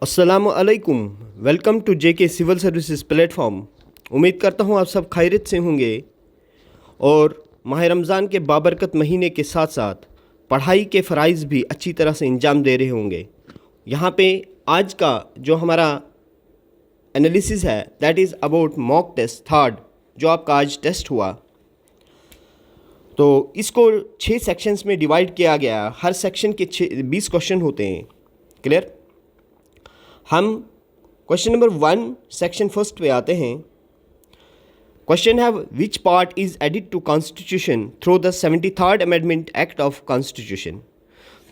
अस्सलामुअलैकुम। Welcome to JK civil services platform. उम्मीद करता हूँ आप सब खैरियत से होंगे और माह रमज़ान के बाबरकत महीने के साथ साथ पढ़ाई के फ़राइज़ भी अच्छी तरह से अंजाम दे रहे होंगे। यहाँ पे आज का जो हमारा एनालिसिस है that is about mock test third, जो आपका आज टेस्ट हुआ। तो इसको 6 सेक्शंस में डिवाइड किया गया। हर सेक्शन के 20 क्वेश्चन होते हैं। क्लियर? हम क्वेश्चन नंबर 1 सेक्शन फर्स्ट पे आते हैं। क्वेश्चन है which part is added to constitution through the 73rd amendment act of constitution.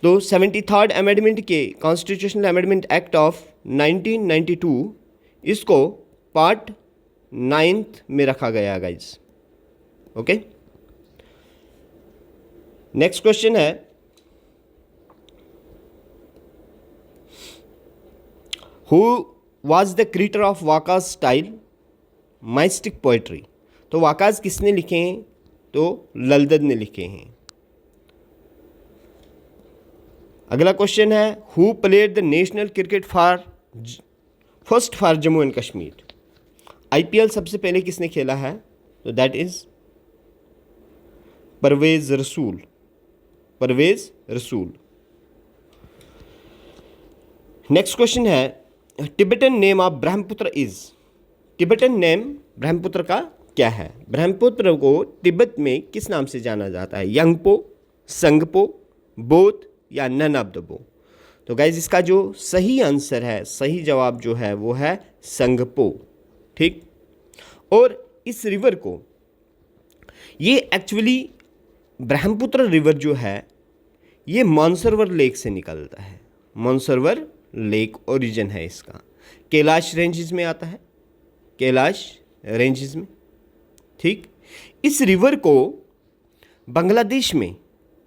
तो 73rd अमेंडमेंट के कॉन्स्टिट्यूशनल अमेंडमेंट एक्ट ऑफ 1992 इसको पार्ट 9th में रखा गया है गाइज। ओके, नेक्स्ट क्वेश्चन है Who was the creator of वाकाज स्टाइल माइस्टिक पोइट्री। तो वाकाज किसने लिखे हैं? तो ललदद ने लिखे हैं। अगला क्वेश्चन है who played the national cricket first for Jammu and Kashmir. IPL सबसे पहले किसने खेला है? तो दैट इज परवेज रसूल। परवेज रसूल। नेक्स्ट क्वेश्चन है Tibetan name of Brahmaputra is. Tibetan name Brahmaputra का क्या है? ब्रह्मपुत्र को तिब्बत में किस नाम से जाना जाता है? यंगपो, संगपो, बोध या नन ऑफ द बो। तो गाइज इसका जो सही आंसर है, सही जवाब जो है वो है संगपो। ठीक। और इस रिवर को ये एक्चुअली ब्रह्मपुत्र रिवर जो है ये मानसरोवर लेक से निकलता है। मानसरोवर लेक ओरिजिन है इसका। कैलाश रेंजेस में आता है, कैलाश रेंजेस में। ठीक। इस रिवर को बांग्लादेश में,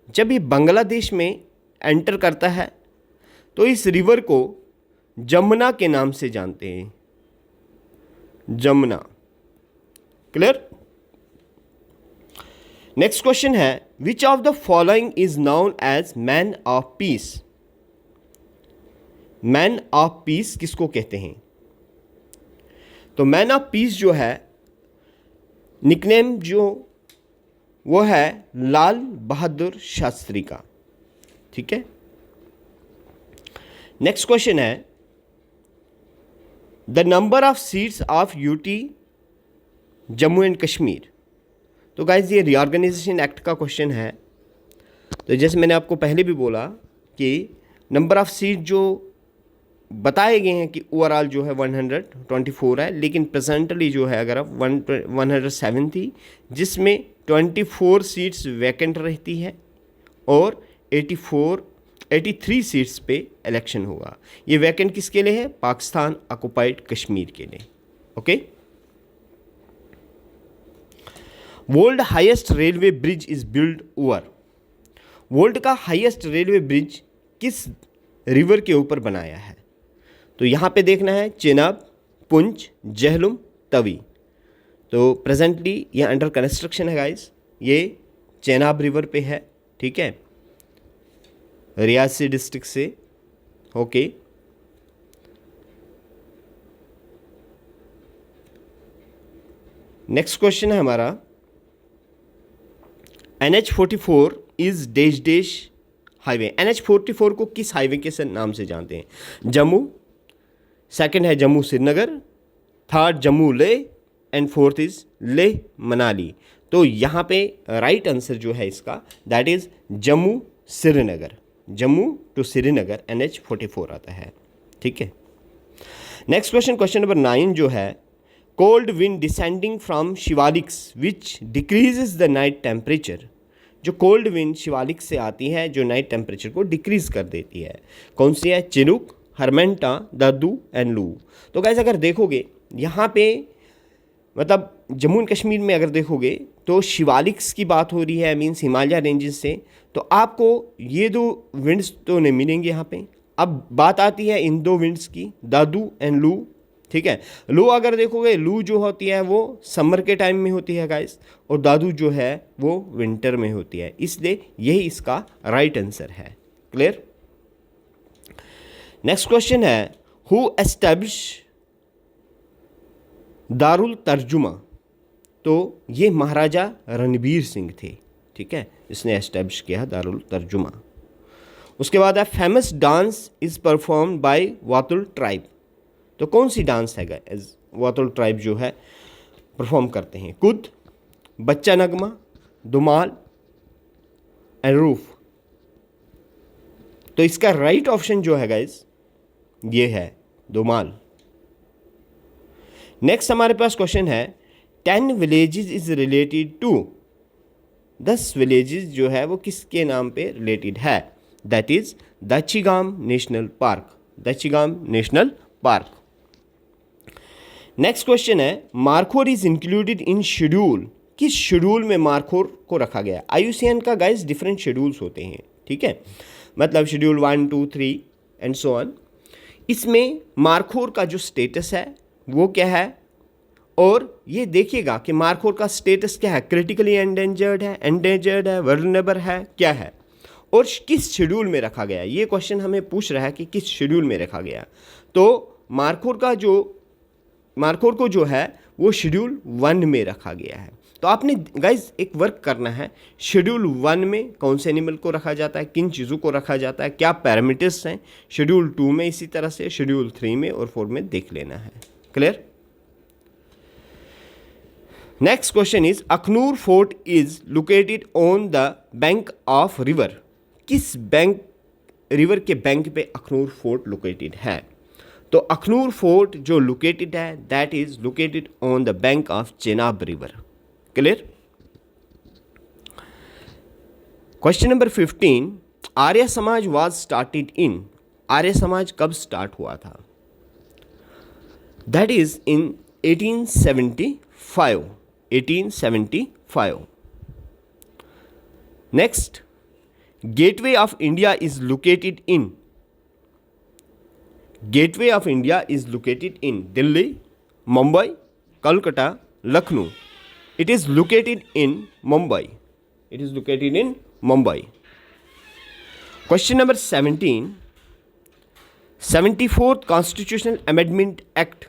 जब ये बांग्लादेश में एंटर करता है तो इस रिवर को जमुना के नाम से जानते हैं। जमुना। क्लियर? नेक्स्ट क्वेश्चन है which of the following is known as man of peace. Man of peace किसको कहते हैं? तो मैन ऑफ पीस जो है निकनेम जो वो है लाल बहादुर शास्त्री का। ठीक है। नेक्स्ट क्वेश्चन है the number of seats of UT Jammu and Kashmir. तो गाइज ये रीऑर्गेनाइजेशन एक्ट का क्वेश्चन है। तो जैसे मैंने आपको पहले भी बोला कि नंबर ऑफ सीट जो बताए गए हैं कि ओवरऑल जो है 124 है, लेकिन प्रेजेंटली जो है अगर आप 107 थी, जिसमें 24 सीट्स वैकेंट रहती है और 83 सीट्स पे इलेक्शन होगा। ये वैकेंट किसके लिए है? पाकिस्तान ऑक्युपाइड कश्मीर के लिए। Okay. World highest railway bridge is build over. World का हाईएस्ट रेलवे ब्रिज किस रिवर के ऊपर बनाया है? तो यहाँ पे देखना है चेनाब, पुंछ, जहलुम, तवी। तो प्रेजेंटली ये अंडर कंस्ट्रक्शन है गाइस। ये चेनाब रिवर पे है। ठीक है, रियासी डिस्ट्रिक्ट से। ओके। नेक्स्ट क्वेश्चन है हमारा NH44 is dash dash highway. NH44 को किस हाईवे के नाम से जानते हैं? जम्मू, सेकंड है जम्मू श्रीनगर, थर्ड जम्मू ले एंड फोर्थ इज ले मनाली। तो यहाँ पे राइट आंसर जो है इसका that is Jammu Srinagar. Jammu to Srinagar NH44 आता है। ठीक है। नेक्स्ट क्वेश्चन, क्वेश्चन नंबर 9 जो है cold wind descending from Shivaliks which decreases the night temperature. जो कोल्ड विंड शिवालिक से आती है जो नाइट टेम्परेचर को डिक्रीज कर देती है, कौन सी है? चिनुक, हरमेंटा, दादू एंड लू। तो गाइस अगर देखोगे यहाँ पे मतलब जम्मू एंड कश्मीर में अगर देखोगे तो शिवालिक्स की बात हो रही है, मीन्स हिमालय रेंजेस से। तो आपको ये दो विंड्स तो नहीं मिलेंगे यहाँ पे। अब बात आती है इन दो विंड्स की, दादू एंड लू। ठीक है। लू अगर देखोगे, लू जो होती है वो समर के टाइम में होती है गाइस, और दादू जो है वो विंटर में होती है, इसलिए यही इसका राइट आंसर है। क्लियर? नेक्स्ट क्वेश्चन है हु एस्टैब्लिश दारुल तर्जुमा, तो ये महाराजा रणबीर सिंह थे, ठीक है, इसने एस्टैब्लिश किया दारुल तर्जुमा। उसके बाद है famous dance is perform by Watal tribe, तो कौन सी डांस है गाइस वातुल ट्राइब जो है परफॉर्म करते हैं? कुद, बच्चा नगमा, दुमाल एंड रूफ। तो इसका राइट ऑप्शन जो है गाइस ये है दुमाल। नेक्स्ट हमारे पास क्वेश्चन है 10 villages is related to, 10 villages जो है वो किसके नाम पे रिलेटेड है? That is Dachigam national park, Dachigam national park. Next question है मारखोर इज इंक्लूडेड इन शेड्यूल, किस शेड्यूल में मारखोर को रखा गया? IUCN का गाइस डिफरेंट शेड्यूल्स होते हैं, ठीक है, मतलब शेड्यूल 1, 2, 3 एंड सो ऑन। इसमें मारखोर का जो स्टेटस है वो क्या है, और ये देखिएगा कि मारखोर का स्टेटस क्या है, क्रिटिकली एंडेंजर्ड है, वल्नरेबल है, क्या है, और किस शेड्यूल में रखा गया। ये क्वेश्चन हमें पूछ रहा है कि किस शेड्यूल में रखा गया। तो मारखोर को जो है वो शेड्यूल 1 में रखा गया है। तो आपने गाइज एक वर्क करना है, शेड्यूल 1 में कौन से एनिमल को रखा जाता है, किन चीज़ों को रखा जाता है, क्या पैरामीटर्स हैं, शेड्यूल 2 में इसी तरह से, शेड्यूल 3 में और 4 में देख लेना है। Clear? Next question is Akhnoor fort is located on the bank of river, किस बैंक रिवर के बैंक पे अखनूर फोर्ट लोकेटेड है? तो अखनूर फोर्ट जो लोकेटेड है that is located on the bank of Chenab river. Clear? Question number 15 Arya Samaj was started in, Arya Samaj कब start हुआ था? That is in 1875, 1875। Next gateway of India is located in, gateway of India is located in Delhi, Mumbai, Calcutta, Lucknow. It is located in Mumbai, it is located in Mumbai. Question number 17 74th constitutional amendment act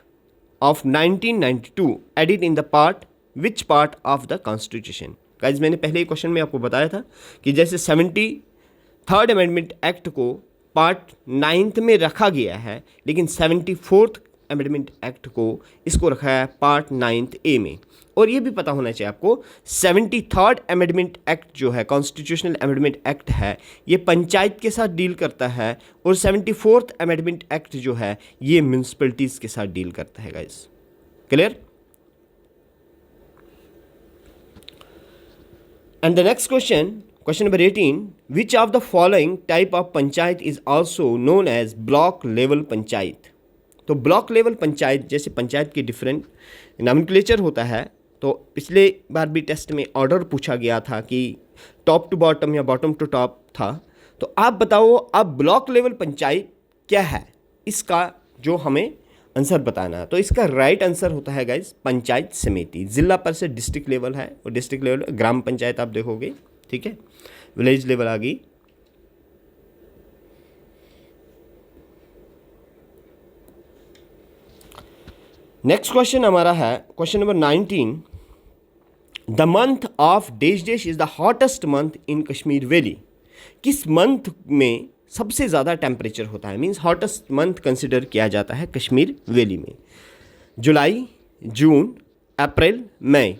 of 1992 added in the part which part of the constitution? Guys मैंने पहले ही question में आपको बताया था कि जैसे 73rd amendment act को part 9th में रखा गया है, लेकिन 74th अमेंडमेंट एक्ट को इसको रखा है पार्ट 9th ए में। और ये भी पता होना चाहिए आपको 73rd अमेंडमेंट एक्ट जो है कॉन्स्टिट्यूशनल अमेंडमेंट एक्ट है ये पंचायत के साथ डील करता है, और 74th अमेंडमेंट एक्ट जो है ये म्यूनसिपैलिटीज़ के साथ डील करता है guys. Clear? And the next question, question number 18, which of the following type of panchayat is also known as block level panchayat? तो ब्लॉक लेवल पंचायत, जैसे पंचायत के डिफरेंट नॉमेनक्लेचर होता है, तो पिछले बार भी टेस्ट में ऑर्डर पूछा गया था कि टॉप टू बॉटम या बॉटम टू टॉप था। तो आप बताओ अब ब्लॉक लेवल पंचायत क्या है, इसका जो हमें आंसर बताना है। तो इसका राइट आंसर होता है गाइज पंचायत समिति। जिला परिषद डिस्ट्रिक्ट लेवल है, और डिस्ट्रिक्ट लेवल ग्राम पंचायत आप देखोगे, ठीक है, विलेज लेवल आ गई। नेक्स्ट क्वेश्चन हमारा है question number 19 the month of dash is the hottest month in Kashmir valley, किस मंथ में सबसे ज़्यादा टेम्परेचर होता है, मीन्स हॉटेस्ट मंथ कंसिडर किया जाता है कश्मीर वैली में? जुलाई, जून, अप्रैल, मई।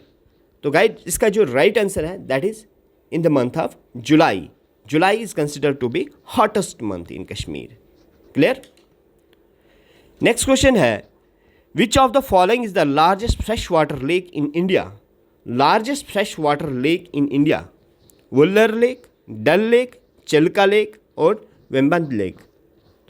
तो गाइड इसका जो राइट आंसर है that is in the month of July. July is consider to be hottest month in Kashmir. Clear? Next question है which of the following is the largest fresh water lake in India? Largest fresh water lake in India, Wular lake, Dal lake, Chilika lake और Vembanad lake.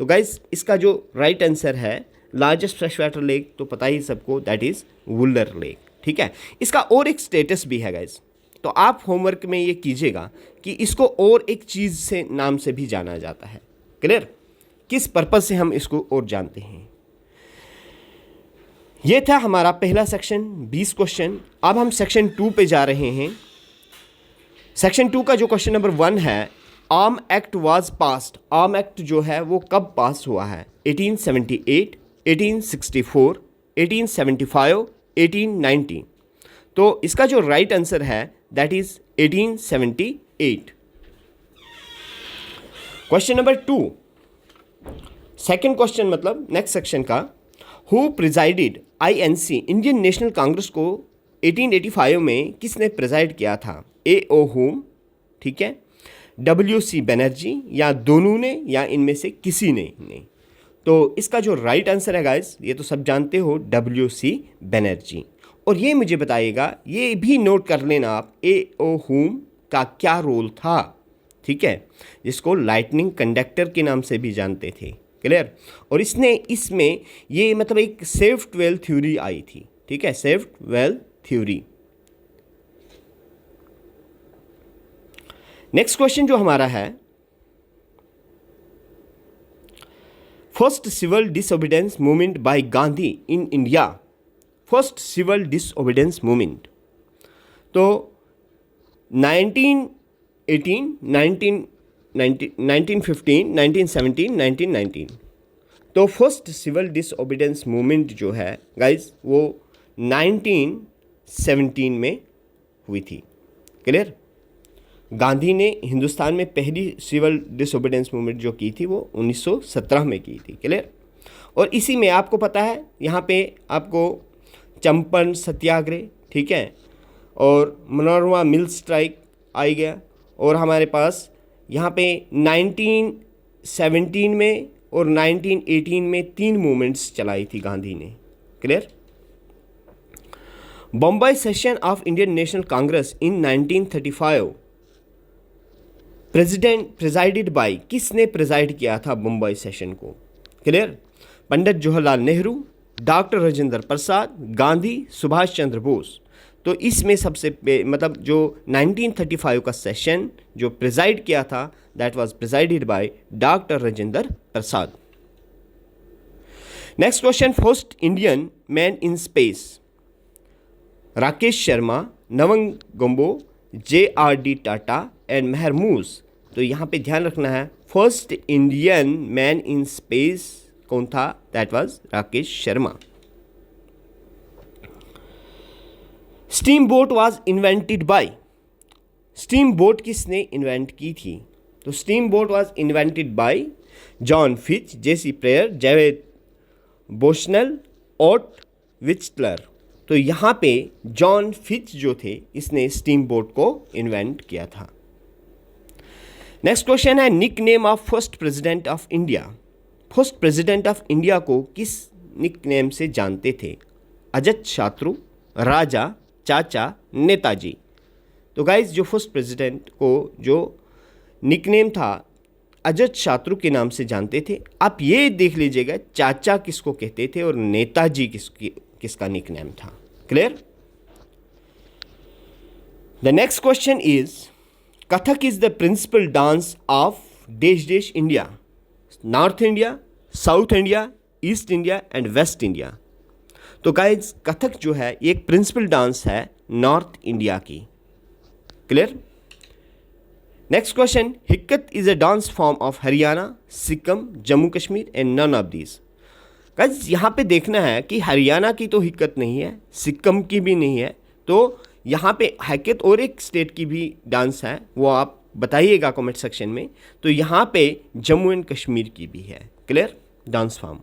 तो guys इसका जो right answer है largest fresh water lake, तो पता ही सबको that is Wular lake. ठीक है, इसका और एक स्टेटस भी है गाइज, तो आप होमवर्क में ये कीजिएगा कि इसको और एक चीज़ से नाम से भी जाना जाता है। क्लियर? किस पर्पज से हम इसको और जानते हैं। ये था हमारा पहला सेक्शन 20 क्वेश्चन। अब हम सेक्शन 2 पे जा रहे हैं। सेक्शन 2 का जो क्वेश्चन नंबर 1 है arm act was passed. Arm act जो है वो कब पास हुआ है? 1878, 1864, 1875, 1890। तो इसका जो राइट आंसर है that is 1878। Question number 2, second question मतलब नेक्स्ट सेक्शन का, who presided INC Indian National Congress को 1885 में किसने प्रिजाइड किया था? A.O. होम, ठीक है, W.C. बनर्जी, या दोनों ने, या इनमें से किसी ने नहीं। तो इसका जो राइट आंसर है गाइस, ये तो सब जानते हो, W.C. बनर्जी। और ये मुझे बताइएगा, ये भी नोट कर लेना आप, A.O. होम का क्या रोल था, ठीक है, जिसको लाइटनिंग कंडक्टर के नाम से भी जानते थे, क्लियर। और इसमें ये मतलब एक सेफ्ट वेल थ्योरी आई थी, ठीक है, safety valve theory. Next question जो हमारा है, first civil disobedience movement by Gandhi in India, first civil disobedience movement. तो 1918, 1915, 1917, 1919। तो फर्स्ट सिविल डिसओबीडियंस मूवमेंट जो है गाइज वो 1917 में हुई थी, क्लियर। गांधी ने हिंदुस्तान में पहली सिविल डिसओबीडियंस मूवमेंट जो की थी वो 1917 में की थी, क्लियर। और इसी में आपको पता है, यहाँ पे आपको चंपारण सत्याग्रह, ठीक है, और मनोरमा मिल स्ट्राइक आ गया। और हमारे पास यहाँ पे 1917 में और 1918 में 3 मूवमेंट्स चलाई थी गांधी ने, clear. Bombay session of Indian National Congress in 1935 presided by, किसने प्रेसाइड किया था बम्बई सेशन को, क्लियर। पंडित जवाहरलाल नेहरू, डॉक्टर राजेंद्र प्रसाद, गांधी, सुभाष चंद्र बोस। तो इसमें सबसे मतलब जो 1935 का सेशन जो प्रेसाइड किया था that was presided by doctor Rajendra Prasad. Next question, first Indian man in space, Rakesh Sharma, Nawang Gombu, JRD Tata and Mahmood. तो यहाँ पे ध्यान रखना है, first Indian man in space कौन था? That was Rakesh Sharma. Steam boat was invented by, steam boat किसने इन्वेंट की थी? तो steam boat was invented by John Fitch, JC प्रेयर, जेवेद बोशनल, ऑट विचलर। तो यहाँ पे जॉन फिच जो थे इसने स्टीम बोट को इन्वेंट किया था। नेक्स्ट क्वेश्चन है, nickname of first president of India, first president of India को किस निक नेम से जानते थे? अजत शत्रु, राजा, चाचा, नेताजी। तो गाइज जो फर्स्ट प्रेसिडेंट को जो निकनेम था अजत शत्रु के नाम से जानते थे। आप ये देख लीजिएगा चाचा किसको कहते थे और नेताजी किसका निकनेम था, clear. The next question is, Kathak is the principal dance of देश देश India, north India, south India, east India and west India. तो गाइज कथक जो है ये एक प्रिंसिपल डांस है नॉर्थ इंडिया की, clear. Next question, Hikat is a dance form of Haryana, Sikkim, Jammu Kashmir and none of these. Guys यहाँ पे देखना है कि हरियाणा की तो हिक्कत नहीं है, सिक्किम की भी नहीं है, तो यहाँ पे हिक्कत और एक स्टेट की भी डांस है, वो आप बताइएगा कमेंट सेक्शन में। तो यहाँ पे जम्मू एंड कश्मीर की भी है, clear, dance form.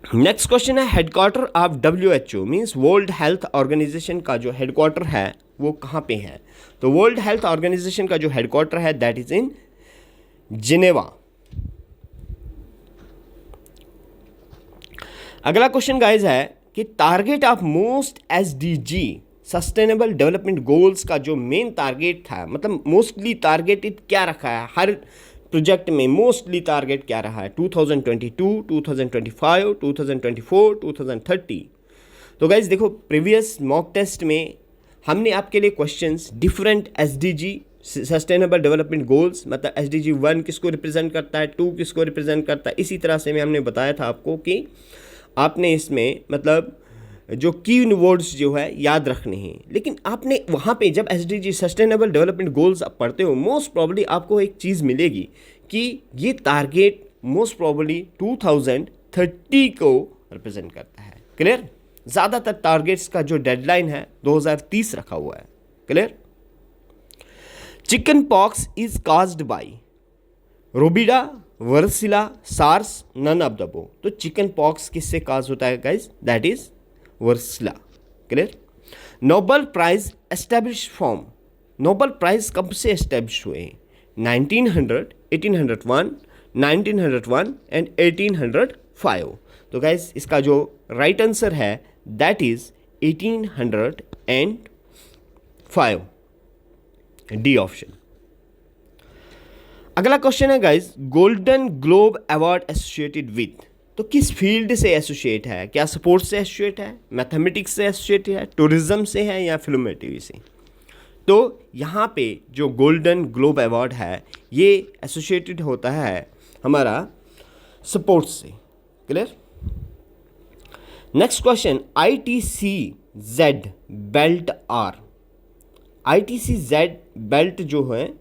Next question है, headquarter of WHO means World Health Organization का जो हेडक्वार्टर है वो कहाँ पे है? तो वर्ल्ड हेल्थ ऑर्गेनाइजेशन का जो हेडक्वार्टर है दैट इज इन जिनेवा। अगला क्वेश्चन गाइज है कि target of most SDG sustainable development goals का जो मेन टारगेट था, मतलब मोस्टली टारगेटेड क्या रखा है हर प्रोजेक्ट में, मोस्टली टारगेट क्या रहा है 2022, 2025, 2024, 2030। तो गाइज देखो प्रीवियस मॉक टेस्ट में हमने आपके लिए questions different SDG sustainable development goals, मतलब SDG 1 किसको रिप्रेजेंट करता है, 2 किसको रिप्रेजेंट करता है, इसी तरह से मैं हमने बताया था आपको कि आपने इसमें मतलब जो की वर्ड्स जो है याद रखने हैं। लेकिन आपने वहाँ पे जब SDG सस्टेनेबल डेवलपमेंट गोल्स आप पढ़ते हो, मोस्ट प्रॉब्ली आपको एक चीज़ मिलेगी कि ये टारगेट मोस्ट प्रोबेबली 2030 को रिप्रेजेंट करता है। क्लियर? ज़्यादातर टारगेट्स का जो डेडलाइन है 2030 रखा हुआ है। Clear? Chicken pox is caused by rubella, varicella, SARS, none of the above. तो चिकन पॉक्स किससे काज होता है guys? That is varicella. Clear? Nobel prize establish from, Nobel prize कब से एस्टेब्लिश हुए हैं? 1900, 1801, 1901 एंड 1805। तो गाइज इसका जो राइट आंसर है दैट इज 1805, डी ऑप्शन। अगला क्वेश्चन है guys, golden globe award associated with, तो किस फील्ड से एसोसिएट है? क्या स्पोर्ट्स से एसोसिएट है, मैथमेटिक्स से एसोसिएट है, टूरिज्म से है, या फिल्म टीवी से? तो यहाँ पे जो गोल्डन ग्लोब अवार्ड है ये एसोसिएटेड होता है हमारा स्पोर्ट्स से। Clear? Next question, ITC-Z belt are, ITC-Z belt जो है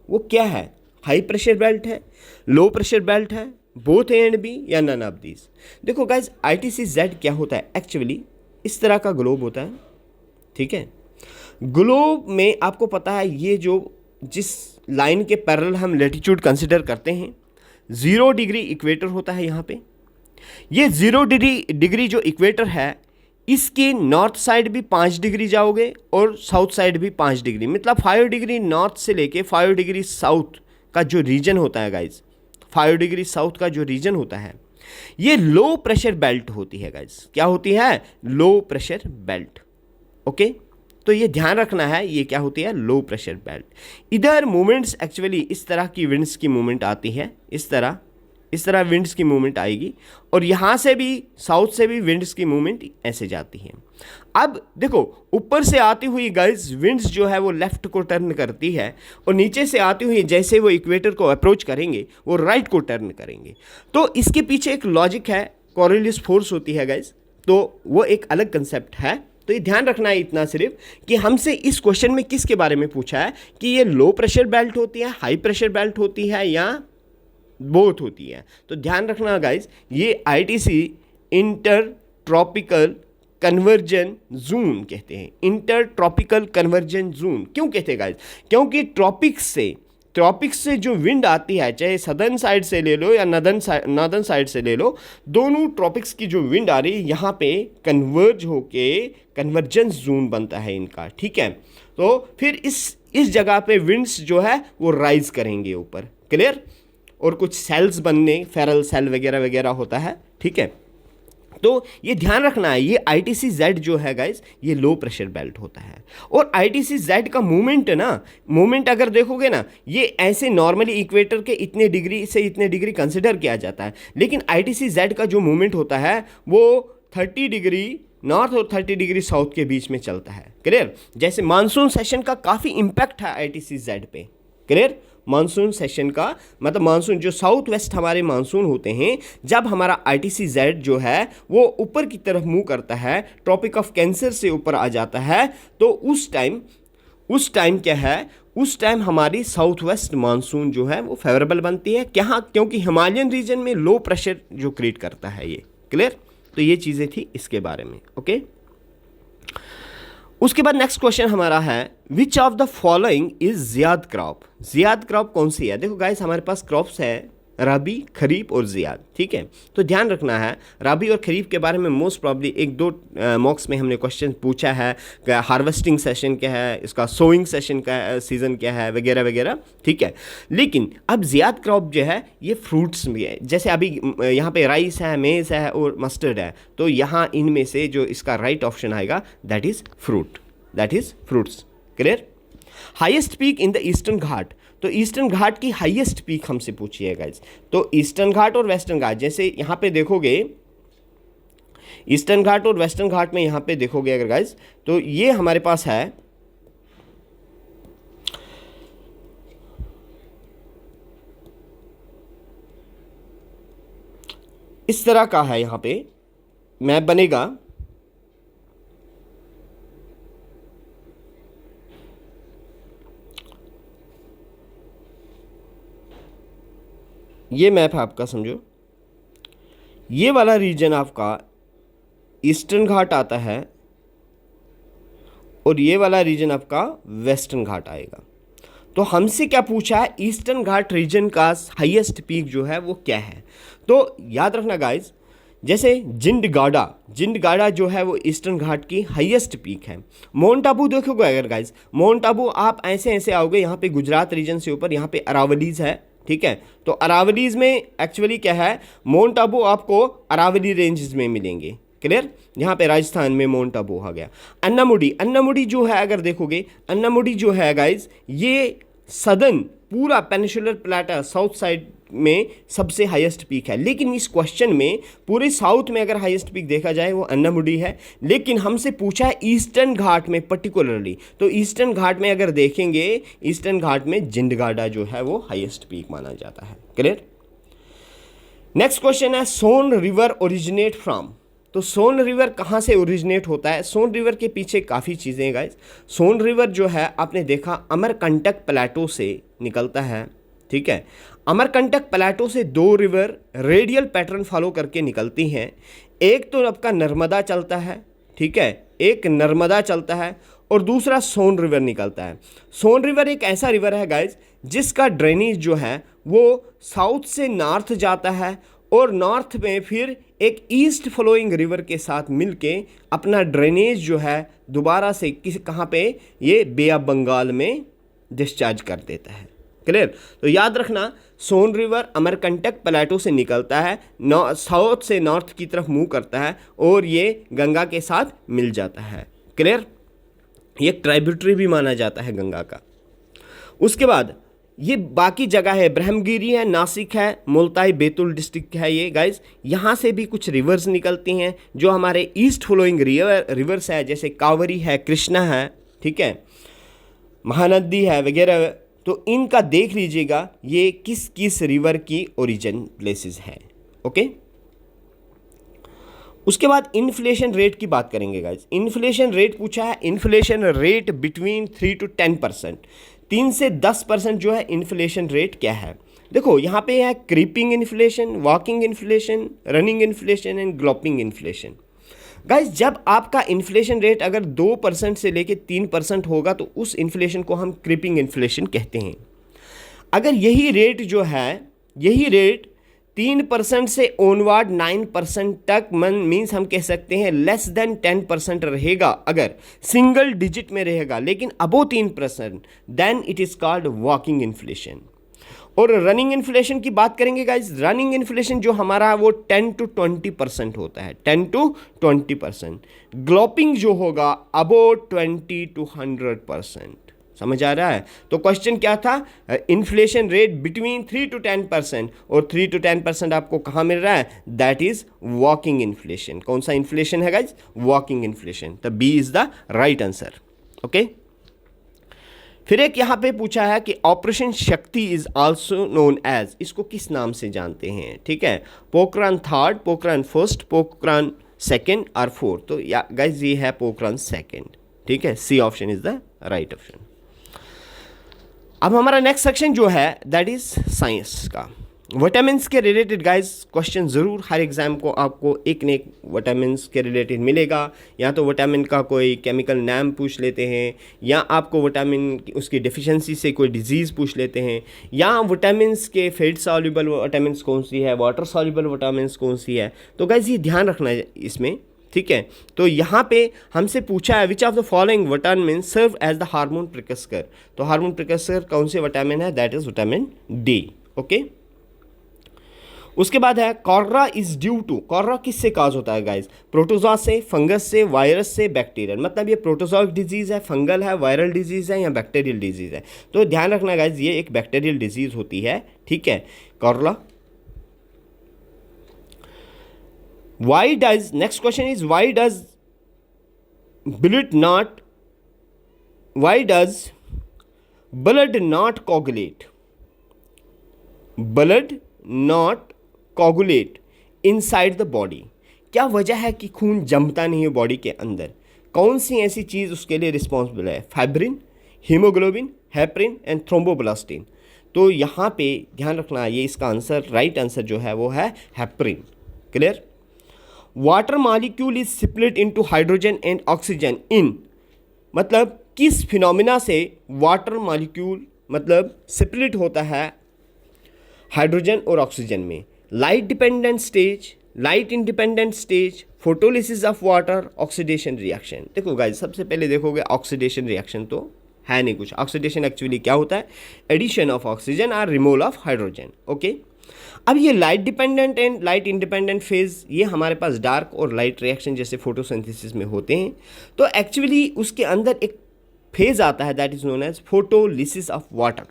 वो क्या है? हाई प्रेशर बेल्ट है, लो प्रेशर बेल्ट है, बोथ ए एंड बी, या नन ऑफ दीज? देखो गाइज ITC-Z क्या होता है? एक्चुअली इस तरह का ग्लोब होता है। ठीक है? ग्लोब में आपको पता है ये जो जिस लाइन के पैरेलल हम लैटिट्यूड कंसिडर करते हैं 0 डिग्री इक्वेटर होता है यहाँ पे। ये 0 डिग्री जो इक्वेटर है इसके नॉर्थ साइड भी 5 डिग्री जाओगे और साउथ साइड भी 5 डिग्री, मतलब 5 डिग्री नॉर्थ से लेके 5 डिग्री साउथ का जो रीजन होता है गाइज, 5 डिग्री साउथ का जो रीजन होता है ये लो प्रेशर बेल्ट होती है गाइज। क्या होती है? Low pressure belt. ओके, तो ये ध्यान रखना है ये क्या होती है? Low pressure belt. इधर मूवमेंट्स एक्चुअली इस तरह की विंड्स की मूवमेंट आती है, इस तरह विंड्स की मूवमेंट आएगी, और यहाँ से भी साउथ से भी विंड्स की मूवमेंट ऐसे जाती है। अब देखो ऊपर से आती हुई गाइज विंड्स जो है वो लेफ्ट को टर्न करती है, और नीचे से आती हुई जैसे वो इक्वेटर को अप्रोच करेंगे वो राइट को टर्न करेंगे। तो इसके पीछे एक लॉजिक है, कॉरियोलिस फोर्स होती है गाइज, तो वो एक अलग कंसेप्ट है। तो ये ध्यान रखना है इतना सिर्फ कि हमसे इस क्वेश्चन में किसके बारे में पूछा है कि ये लो प्रेशर बेल्ट होती है, हाई प्रेशर बेल्ट होती है, या बोथ होती है। तो ध्यान रखना गाइज ये ITC inter tropical conversion zone कहते हैं। इंटर ट्रॉपिकल कन्वर्जन जोन क्यों कहते हैं गाइज? क्योंकि ट्रॉपिक्स से जो विंड आती है, चाहे सदर्न साइड से ले लो या नॉर्दर्न साइड से ले लो, दोनों ट्रॉपिक्स की जो विंड आ रही है यहाँ पे कन्वर्ज होके कन्वर्जेंस जोन बनता है इनका। ठीक है? तो फिर इस जगह पे विंड्स जो है वो राइज करेंगे ऊपर। क्लियर? और कुछ सेल्स बनने, फेरल सेल वगैरह वगैरह होता है। ठीक है? तो ये ध्यान रखना है ये ITC-Z जो है गाइज ये लो प्रेशर बेल्ट होता है। और ITC-Z का मूवमेंट अगर देखोगे ना ये ऐसे नॉर्मली इक्वेटर के इतने डिग्री से इतने डिग्री कंसिडर किया जाता है, लेकिन ITC-Z का जो मूवमेंट होता है वो 30 डिग्री नॉर्थ और 30 डिग्री साउथ के बीच में चलता है। क्लियर? जैसे मानसून सेशन का काफ़ी इम्पैक्ट है ITC-Z पे। क्लियर? मानसून सेशन का मतलब मानसून जो साउथ वेस्ट हमारे मानसून होते हैं, जब हमारा ITC-Z जो है वो ऊपर की तरफ मूव करता है, ट्रॉपिक ऑफ कैंसर से ऊपर आ जाता है, तो उस टाइम क्या है? उस टाइम हमारी साउथ वेस्ट मानसून जो है वो फेवरेबल बनती है। क्या? क्योंकि हिमालयन रीजन में लो प्रेशर जो क्रिएट करता है ये। क्लियर? तो ये चीज़ें थी इसके बारे में। ओके, उसके बाद नेक्स्ट क्वेश्चन हमारा है which of the following is Ziyad crop? Ziyad crop कौन सी है? देखो गाइस हमारे पास क्रॉप्स है रबी, खरीफ और जियाद। ठीक है? तो ध्यान रखना है रबी और खरीफ के बारे में मोस्ट प्रॉब्ली 1-2 मॉक्स में हमने क्वेश्चन पूछा है, हार्वेस्टिंग सेशन क्या है, इसका सोइंग सेशन का सीज़न क्या है, वगैरह वगैरह। ठीक है? लेकिन अब जियाद क्रॉप जो है ये फ्रूट्स में है, जैसे अभी यहाँ पे राइस है, मेज़ है और मस्टर्ड है, तो यहाँ इनमें से जो इसका राइट ऑप्शन आएगा that is fruits. Clear? Highest peak in the eastern ghat, तो ईस्टर्न घाट की हाईएस्ट पीक हमसे पूछी है गाइज। तो ईस्टर्न घाट और वेस्टर्न घाट, जैसे यहाँ पे देखोगे ईस्टर्न घाट और वेस्टर्न घाट में यहाँ पे देखोगे अगर गाइज, तो ये हमारे पास है इस तरह का है, यहाँ पे मैप बनेगा। ये मैप आपका समझो, ये वाला रीजन आपका ईस्टर्न घाट आता है और ये वाला रीजन आपका वेस्टर्न घाट आएगा। तो हमसे क्या पूछा है, ईस्टर्न घाट रीजन का हाईएस्ट पीक जो है वो क्या है। तो याद रखना गाइज, जैसे जिंडगाड़ा जो है वो ईस्टर्न घाट की हाईएस्ट पीक है। माउंट आबू देखोगे अगर गाइज, माउंट आबू आप ऐसे ऐसे आओगे, यहाँ पे गुजरात रीजन से ऊपर यहाँ पे अरावलीज है, ठीक है। तो अरावलीज में एक्चुअली क्या है, माउंट आबू आपको अरावली रेंजेस में मिलेंगे, क्लियर। यहाँ पे राजस्थान में माउंट आबू आ गया। अन्नामुडी जो है अगर देखोगे, अन्नामुडी जो है गाइज ये सदर्न पूरा पेनिनसुलर प्लेटा साउथ साइड में सबसे हाईएस्ट पीक है। लेकिन इस क्वेश्चन में पूरे साउथ में अगर हाईएस्ट पीक देखा जाए वो अन्नामुडी है, लेकिन हमसे पूछा है ईस्टर्न घाट में पर्टिकुलरली। तो ईस्टर्न घाट में अगर देखेंगे, ईस्टर्न घाट में जिंडगाड़ा जो है वो हाईएस्ट पीक माना जाता है, क्लियर। नेक्स्ट क्वेश्चन है सोन रिवर ओरिजिनेट फ्रॉम। तो सोन रिवर कहाँ से ओरिजिनेट होता है। सोन रिवर के पीछे काफ़ी चीज़ें हैं गाइस। सोन रिवर जो है आपने देखा अमरकंटक प्लेटो से निकलता है, ठीक है। अमरकंटक प्लेटो से दो रिवर रेडियल पैटर्न फॉलो करके निकलती हैं। एक तो आपका नर्मदा चलता है, ठीक है, एक नर्मदा चलता है और दूसरा सोन रिवर निकलता है। सोन रिवर एक ऐसा रिवर है गाइस जिसका ड्रेनेज जो है वो साउथ से नॉर्थ जाता है और नॉर्थ में फिर एक ईस्ट फ्लोइंग रिवर के साथ मिलके अपना ड्रेनेज जो है दोबारा से कहाँ पे, ये बे ऑफ बंगाल में डिस्चार्ज कर देता है, क्लियर। तो याद रखना सोन रिवर अमरकंटक प्लेटो से निकलता है, साउथ से नॉर्थ की तरफ मूव करता है और ये गंगा के साथ मिल जाता है, क्लियर। ये एक ट्राइब्यूटरी भी माना जाता है गंगा का। उसके बाद ये बाकी जगह है, ब्रह्मगिरी है, नासिक है, मुल्ताई बैतूल डिस्ट्रिक्ट है ये गाइज। यहाँ से भी कुछ रिवर्स निकलती हैं जो हमारे ईस्ट फ्लोइंग रिवर्स है, जैसे कावरी है, कृष्णा है, ठीक है, महानदी है वगैरह। तो इनका देख लीजिएगा ये किस किस रिवर की ओरिजिन प्लेसेस हैं, ओके। उसके बाद इन्फ्लेशन रेट की बात करेंगे गाइज। इन्फ्लेशन रेट पूछा है, इन्फ्लेशन रेट बिटवीन 3 to 10%, 3 से 10% जो है इन्फ्लेशन रेट क्या है। देखो यहाँ पे है creeping inflation, walking inflation, running inflation and galloping inflation. Guys जब आपका इन्फ्लेशन रेट अगर 2% से लेके 3% होगा तो उस इन्फ्लेशन को हम क्रीपिंग इन्फ्लेशन कहते हैं। अगर यही रेट जो है, यही रेट 3% से ऑनवर्ड 9% तक मीन्स हम कह सकते हैं लेस देन 10% रहेगा, अगर सिंगल डिजिट में रहेगा, लेकिन above 3% then it is called walking inflation. और रनिंग इन्फ्लेशन की बात करेंगे गाइज, रनिंग इन्फ्लेशन जो हमारा वो 10 to 20% होता है, 10 to 20%। ग्लोपिंग जो होगा अबो 20 to 100%। समझ आ रहा है। तो क्वेश्चन क्या था, इन्फ्लेशन रेट बिटवीन 3 to 10%, और 3 to 10% आपको कहाँ मिल रहा है, दैट इज वॉकिंग इन्फ्लेशन। कौन सा इन्फ्लेशन है गाइज, वॉकिंग इन्फ्लेशन। तो B is the right answer, okay. फिर एक यहाँ पे पूछा है कि ऑपरेशन शक्ति इज आल्सो नोन एज, इसको किस नाम से जानते हैं, ठीक है। Pokhran 3rd, Pokhran 1st, Pokhran 2nd और 4th। तो गाइज ये है पोखरान 2nd, ठीक है। C option is the right option. अब हमारा नेक्स्ट सेक्शन जो है दैट इज साइंस का। विटामिन्स के रिलेटेड गाइस क्वेश्चन ज़रूर हर एग्जाम को आपको एक न एक विटामिन्स के रिलेटेड मिलेगा। या तो विटामिन का कोई केमिकल नाम पूछ लेते हैं, या आपको विटामिन उसकी डिफिशिएंसी से कोई डिजीज़ पूछ लेते हैं, या विटामिन्स के फैट सॉल्युबल विटामिन्स कौन सी है, वाटर सॉल्युबल विटामिन्स कौन सी है। तो गाइस ये ध्यान रखना है इसमें, ठीक है। तो यहाँ पे हमसे पूछा है which of the following vitamin serve as the hormone precursor. तो हार्मोन प्रिकसर कौन से विटामिन है, that is vitamin D, okay. उसके बाद है cholera is due to, cholera किससे काज होता है गाइज, प्रोटोजोआ से, फंगस से, वायरस से, बैक्टीरियल। मतलब ये प्रोटोजोइक डिजीज़ है, फंगल है, वायरल डिजीज़ है या बैक्टीरियल डिजीज़ है। तो ध्यान रखना गाइज ये एक बैक्टीरियल डिजीज़ होती है, ठीक है, cholera. Why does, next question is why does blood not coagulate? Blood not coagulate inside the body. क्या वजह है कि खून जमता नहीं है बॉडी के अंदर। कौन सी ऐसी चीज़ उसके लिए रिस्पॉन्सिबल है, फाइब्रिन, हीमोग्लोबिन, हेपरिन एंड थ्रोम्बोब्लास्टिन। तो यहाँ पे ध्यान रखना, ये इसका आंसर, राइट आंसर जो है वो है heparin. Clear? Water molecule is split into hydrogen and oxygen in, मतलब किस फिनोमिना से वाटर मॉलिक्यूल मतलब स्प्लिट होता है हाइड्रोजन और ऑक्सीजन में? Light dependent stage, light independent stage, photolysis of water, oxidation reaction. देखो गाइस, सबसे पहले देखोगे ऑक्सीडेशन रिएक्शन तो है नहीं कुछ। ऑक्सीडेशन एक्चुअली क्या होता है? एडिशन ऑफ ऑक्सीजन और रिमूवल ऑफ हाइड्रोजन। ओके, अब ये light dependent and light independent phase, ये हमारे पास डार्क और लाइट रिएक्शन जैसे फोटोसिंथेसिस में होते हैं। तो एक्चुअली उसके अंदर एक फेज आता है that is known as photolysis of water.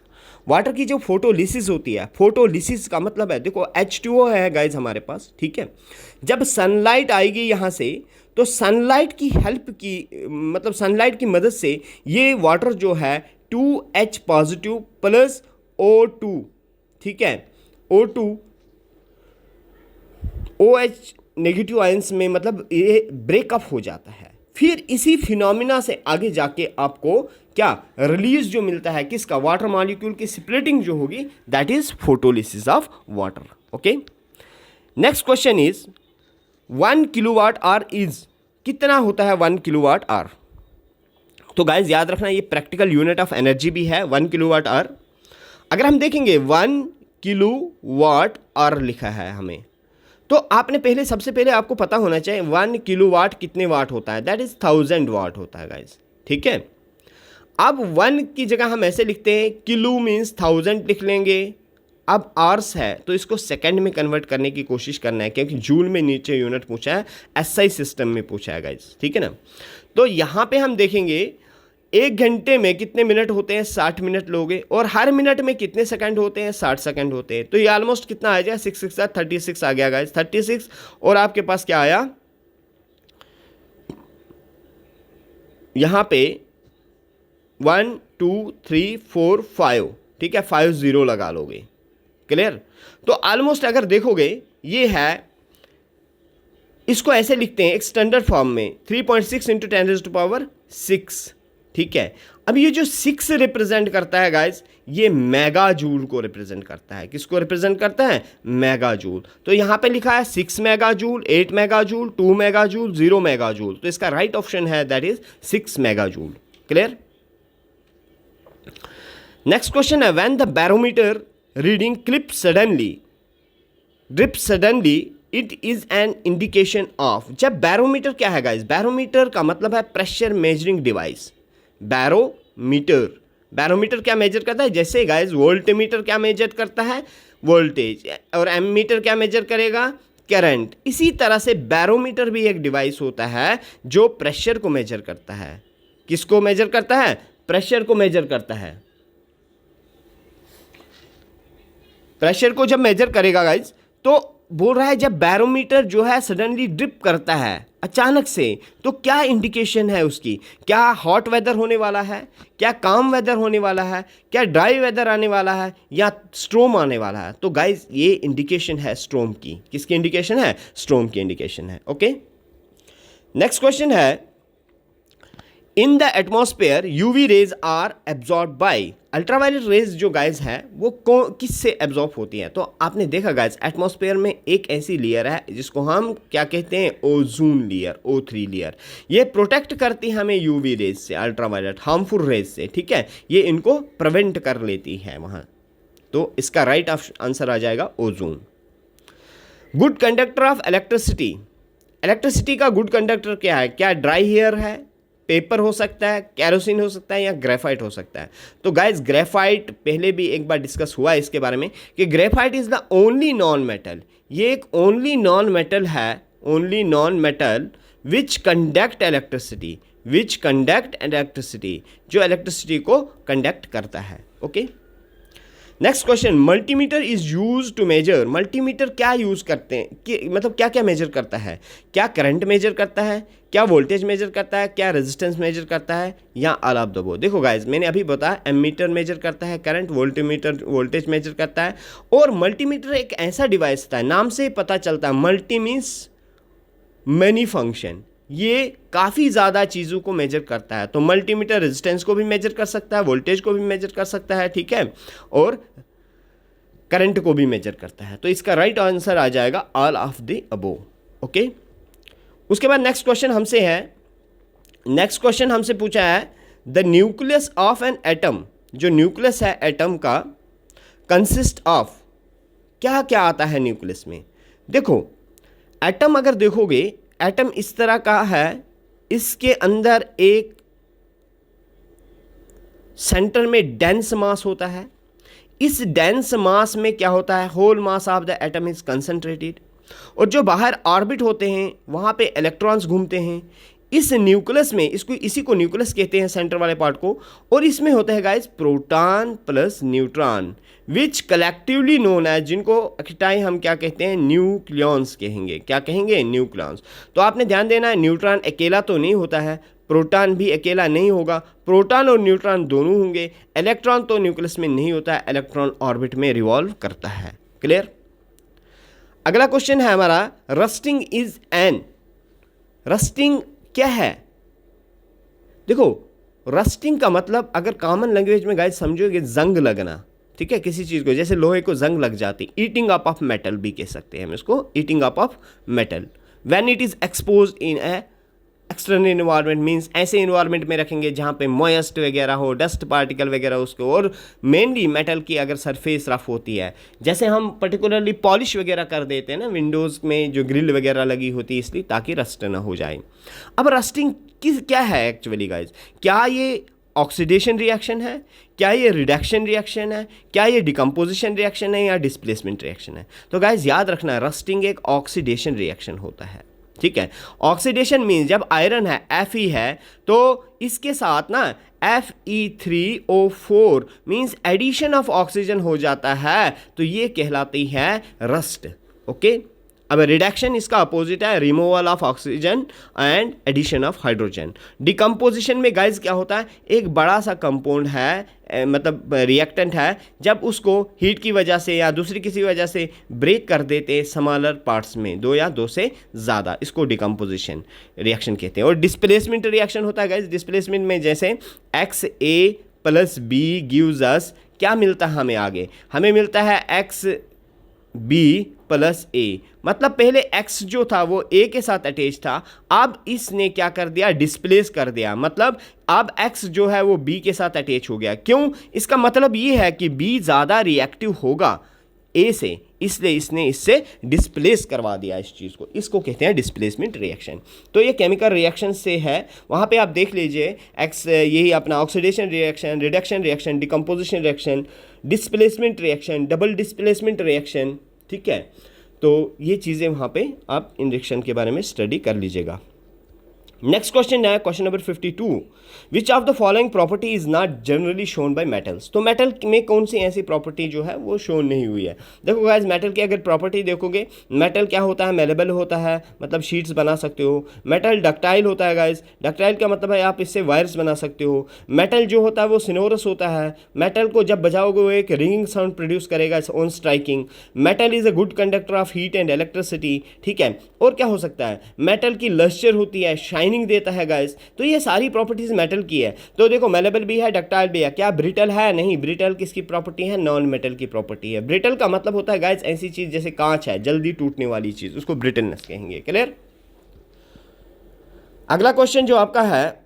Water की जो फोटोलिसिस होती है, फोटोलिसिस का मतलब है, देखो H2O है गाइज हमारे पास, ठीक है। जब सनलाइट आएगी यहाँ से, तो सनलाइट की हेल्प की, मतलब सनलाइट की मदद से ये वाटर जो है 2H पॉजिटिव प्लस O2, ठीक है, O2 OH नेगेटिव आयंस में मतलब ये ब्रेकअप हो जाता है। फिर इसी फिनोमिना से आगे जाके आपको क्या रिलीज जो मिलता है किसका? वाटर मॉलिक्यूल की स्प्लिटिंग जो होगी, that is photolysis of water. Okay, next question is 1 kilowatt hour is, कितना होता है 1 किलोवाट आवर? तो गाइज याद रखना, ये प्रैक्टिकल यूनिट ऑफ एनर्जी भी है 1 किलोवाट आवर। अगर हम देखेंगे 1 किलोवाट आवर लिखा है हमें, तो आपने पहले, सबसे पहले आपको पता होना चाहिए 1 किलोवाट कितने वाट होता है? दैट इज 1000 वाट होता है गाइज, ठीक है। अब 1 की जगह हम ऐसे लिखते हैं, किलो मीन्स 1000 लिख लेंगे। अब आवर्स है तो इसको सेकंड में कन्वर्ट करने की कोशिश करना है, क्योंकि जूल में नीचे यूनिट पूछा है, एसआई सिस्टम में पूछा है गाइज, ठीक है ना। तो यहाँ पे हम देखेंगे 1 घंटे में कितने मिनट होते हैं? 60 मिनट लोगे, और हर मिनट में कितने सेकंड होते हैं? 60 सेकंड होते हैं। तो ये ऑलमोस्ट कितना आ जाएगा? 6 6 36 आ गया गाइज, 36। और आपके पास क्या आया यहाँ पे? 1 2 3 4 5, ठीक है, 5 0 लगा लोगे। क्लियर? तो ऑलमोस्ट अगर देखोगे ये है, इसको ऐसे लिखते हैं एक स्टैंडर्ड फॉर्म में 3.6 इंटू 10⁻⁶, ठीक है। अब ये जो 6 रिप्रेजेंट करता है गाइज, ये मेगा जूल को रिप्रेजेंट करता है। किसको रिप्रेजेंट करता है? Mega joule. तो यहां पे लिखा है 6 mega joule, 8 mega joule, 2 mega joule, 0 mega joule. तो इसका राइट ऑप्शन है that is 6 mega joule. Clear? Next question है, when the barometer reading drip suddenly it is an indication of. जब बैरोमीटर क्या है गाइज? बैरोमीटर का मतलब है प्रेशर मेजरिंग डिवाइस। बैरोमीटर क्या मेजर करता है? जैसे गाइज वोल्टमीटर क्या मेजर करता है? वोल्टेज। और एमीटर क्या मेजर करेगा? करंट। इसी तरह से बैरोमीटर भी एक डिवाइस होता है जो प्रेशर को मेजर करता है। किसको मेजर करता है? प्रेशर को मेजर करता है। प्रेशर को जब मेजर करेगा गाइज, तो बोल रहा है जब बैरोमीटर जो है सडनली ड्रिप करता है अचानक से, तो क्या इंडिकेशन है उसकी? क्या हॉट वेदर होने वाला है? क्या काम वेदर होने वाला है? क्या ड्राई वेदर आने वाला है? या स्ट्रोम आने वाला है? तो गाइज ये इंडिकेशन है स्ट्रोम की। किसकी इंडिकेशन है? स्ट्रोम की इंडिकेशन है। ओके, नेक्स्ट क्वेश्चन है, in the atmosphere UV rays are absorb by. Ultraviolet rays जो गाइज है वो किससे एब्जॉर्ब होती है? तो आपने देखा गाइज, एटमॉस्फेयर में एक ऐसी लेयर है जिसको हम क्या कहते हैं? Ozone layer, O3 layer. ये प्रोटेक्ट करती है हमें यूवी रेज से, अल्ट्रावायलेट हार्मफुल रेज से, ठीक है। ये इनको प्रिवेंट कर लेती है वहाँ। तो इसका राइट आंसर आ जाएगा ozone. Good conductor of electricity. Electricity का गुड कंडक्टर क्या है? क्या ड्राई हेयर है? पेपर हो सकता है, कैरोसिन हो सकता है, या ग्रेफाइट हो सकता है। तो गाइज ग्रेफाइट पहले भी एक बार डिस्कस हुआ है इसके बारे में कि graphite is the only non metal. ये एक ओनली नॉन मेटल है, only non metal which conduct electricity, जो इलेक्ट्रिसिटी को कंडक्ट करता है। Okay, next question, multimeter is use to measure. Multimeter क्या यूज करते हैं कि मतलब क्या क्या मेजर करता है? क्या करंट मेजर करता है? क्या वोल्टेज मेजर करता है? क्या रेजिस्टेंस मेजर करता है? या ऑल ऑफ द अबव? देखो गाइज, मैंने अभी बताया एमीटर मेजर करता है करंट, वोल्टीमीटर वोल्टेज मेजर करता है। और मल्टीमीटर एक ऐसा डिवाइस था, नाम से पता चलता है, मल्टी मीन्स मैनी फंक्शन। ये काफ़ी ज़्यादा चीज़ों को मेजर करता है। तो मल्टीमीटर रेजिस्टेंस को भी मेजर कर सकता है, वोल्टेज को भी मेजर कर सकता है, ठीक है, और करंट को भी मेजर करता है। तो इसका राइट आंसर आ जाएगा all of the above. Okay, उसके बाद नेक्स्ट क्वेश्चन हमसे है, नेक्स्ट क्वेश्चन हमसे पूछा है the nucleus of an atom, जो न्यूक्लियस है एटम का, कंसिस्ट ऑफ, क्या क्या आता है न्यूक्लियस में। देखो एटम अगर देखोगे, एटम इस तरह का है, इसके अंदर एक सेंटर में डेंस मास होता है, इस डेंस मास में क्या होता है, whole mass of the atom is concentrated, और जो बाहर ऑर्बिट होते हैं वहां पे इलेक्ट्रॉन्स घूमते हैं। इस न्यूक्लियस में, इसको इसी को न्यूक्लियस कहते हैं, सेंटर वाले पार्ट को, और इसमें होता है गाइस प्रोटॉन प्लस न्यूट्रॉन, विच कलेक्टिवली नोन एज, जिनको इकट्ठाई हम क्या कहते हैं, न्यूक्लियॉन्स कहेंगे। क्या कहेंगे, न्यूक्लियॉन्स। तो आपने ध्यान देना है, न्यूट्रॉन अकेला तो नहीं होता है, प्रोटॉन भी अकेला नहीं होगा, प्रोटॉन और न्यूट्रॉन दोनों होंगे। इलेक्ट्रॉन तो न्यूक्लियस में नहीं होता है, इलेक्ट्रॉन ऑर्बिट में रिवॉल्व करता है। क्लियर। अगला क्वेश्चन है हमारा, रस्टिंग इज एन, रस्टिंग क्या है। देखो रस्टिंग का मतलब अगर कॉमन लैंग्वेज में गाइस समझोगे, जंग लगना, ठीक है, किसी चीज को, जैसे लोहे को जंग लग जाती, ईटिंग अप ऑफ मेटल भी कह सकते हैं हम इसको, eating up of metal when it is exposed in A external environment, means ऐसे इन्वायरमेंट में रखेंगे जहाँ पे मॉइस्ट वगैरह हो, डस्ट पार्टिकल वगैरह उसको, और मेनली मेटल की अगर सरफेस रफ होती है, जैसे हम पर्टिकुलरली पॉलिश वगैरह कर देते हैं ना विंडोज़ में, जो ग्रिल वगैरह लगी होती है, इसलिए ताकि रस्ट ना हो जाए। अब रस्टिंग क्या है एक्चुअली गाइज, क्या ये ऑक्सीडेशन रिएक्शन है, क्या ये रिडक्शन रिएक्शन है, क्या ये डिकम्पोजिशन रिएक्शन है, या डिस्प्लेसमेंट रिएक्शन है। तो गाइज याद रखना, रस्टिंग एक ऑक्सीडेशन रिएक्शन होता है, ठीक है। ऑक्सीडेशन मीन्स जब आयरन है Fe है, तो इसके साथ ना Fe3O4 means addition of oxygen हो जाता है, तो ये कहलाती है रस्ट। ओके, अब रिडक्शन इसका अपोजिट है, removal of oxygen and addition of hydrogen. Decomposition में गाइज क्या होता है, एक बड़ा सा कंपाउंड है, मतलब रिएक्टेंट है, जब उसको हीट की वजह से या दूसरी किसी वजह से ब्रेक कर देते हैं स्मॉलर पार्ट्स में, दो या दो से ज़्यादा, इसको डिकम्पोजिशन रिएक्शन कहते हैं। और डिस्प्लेसमेंट रिएक्शन होता है गाइज, डिस्प्लेसमेंट में जैसे XA + B गिव्स अस, क्या मिलता है हमें आगे, हमें मिलता है XB + A, मतलब पहले X जो था वो A के साथ अटैच था, अब इसने क्या कर दिया, डिस्प्लेस कर दिया, मतलब अब X जो है वो B के साथ अटैच हो गया। क्यों, इसका मतलब ये है कि B ज़्यादा रिएक्टिव होगा A से, इसलिए इसने इससे डिस्प्लेस करवा दिया इस चीज़ को, इसको कहते हैं डिस्प्लेसमेंट रिएक्शन। तो ये केमिकल रिएक्शन से है, वहाँ पे आप देख लीजिए X, यही अपना oxidation reaction, reduction reaction, decomposition reaction, displacement reaction, double displacement reaction, ठीक है। तो ये चीज़ें वहाँ पे आप इन रिएक्शन के बारे में स्टडी कर लीजिएगा। नेक्स्ट क्वेश्चन है question number 52, which of the following property is not generally shown by metals. तो मेटल में कौन सी ऐसी प्रॉपर्टी जो है वो शोन नहीं हुई है। देखो गाइस, मेटल की अगर प्रॉपर्टी देखोगे, मेटल क्या होता है, मेलेबल होता है, मतलब शीट्स बना सकते हो। मेटल डक्टाइल होता है गाइस, डक्टाइल का मतलब है आप इससे वायर्स बना सकते हो। मेटल जो होता है वो सिनोरस होता है, मेटल को जब बजाओगे वो एक रिंगिंग साउंड प्रोड्यूस करेगा on striking. Metal is a good conductor of heat and electricity, ठीक है। और क्या हो सकता है, मेटल की लस्चर होती है, शाइनिंग देता है गाइस। तो ये सारी प्रॉपर्टीज मेटल की है। तो देखो मेलेबल भी है, डक्टाइल भी है, क्या ब्रिटल है, नहीं, ब्रिटल किसकी प्रॉपर्टी है, नॉन मेटल की प्रॉपर्टी है। ब्रिटल का मतलब होता है गाइस ऐसी चीज जैसे कांच है, जल्दी टूटने वाली चीज, उसको ब्रिटलनेस कहेंगे। क्लियर। अगला क्वेश्चन जो आपका है,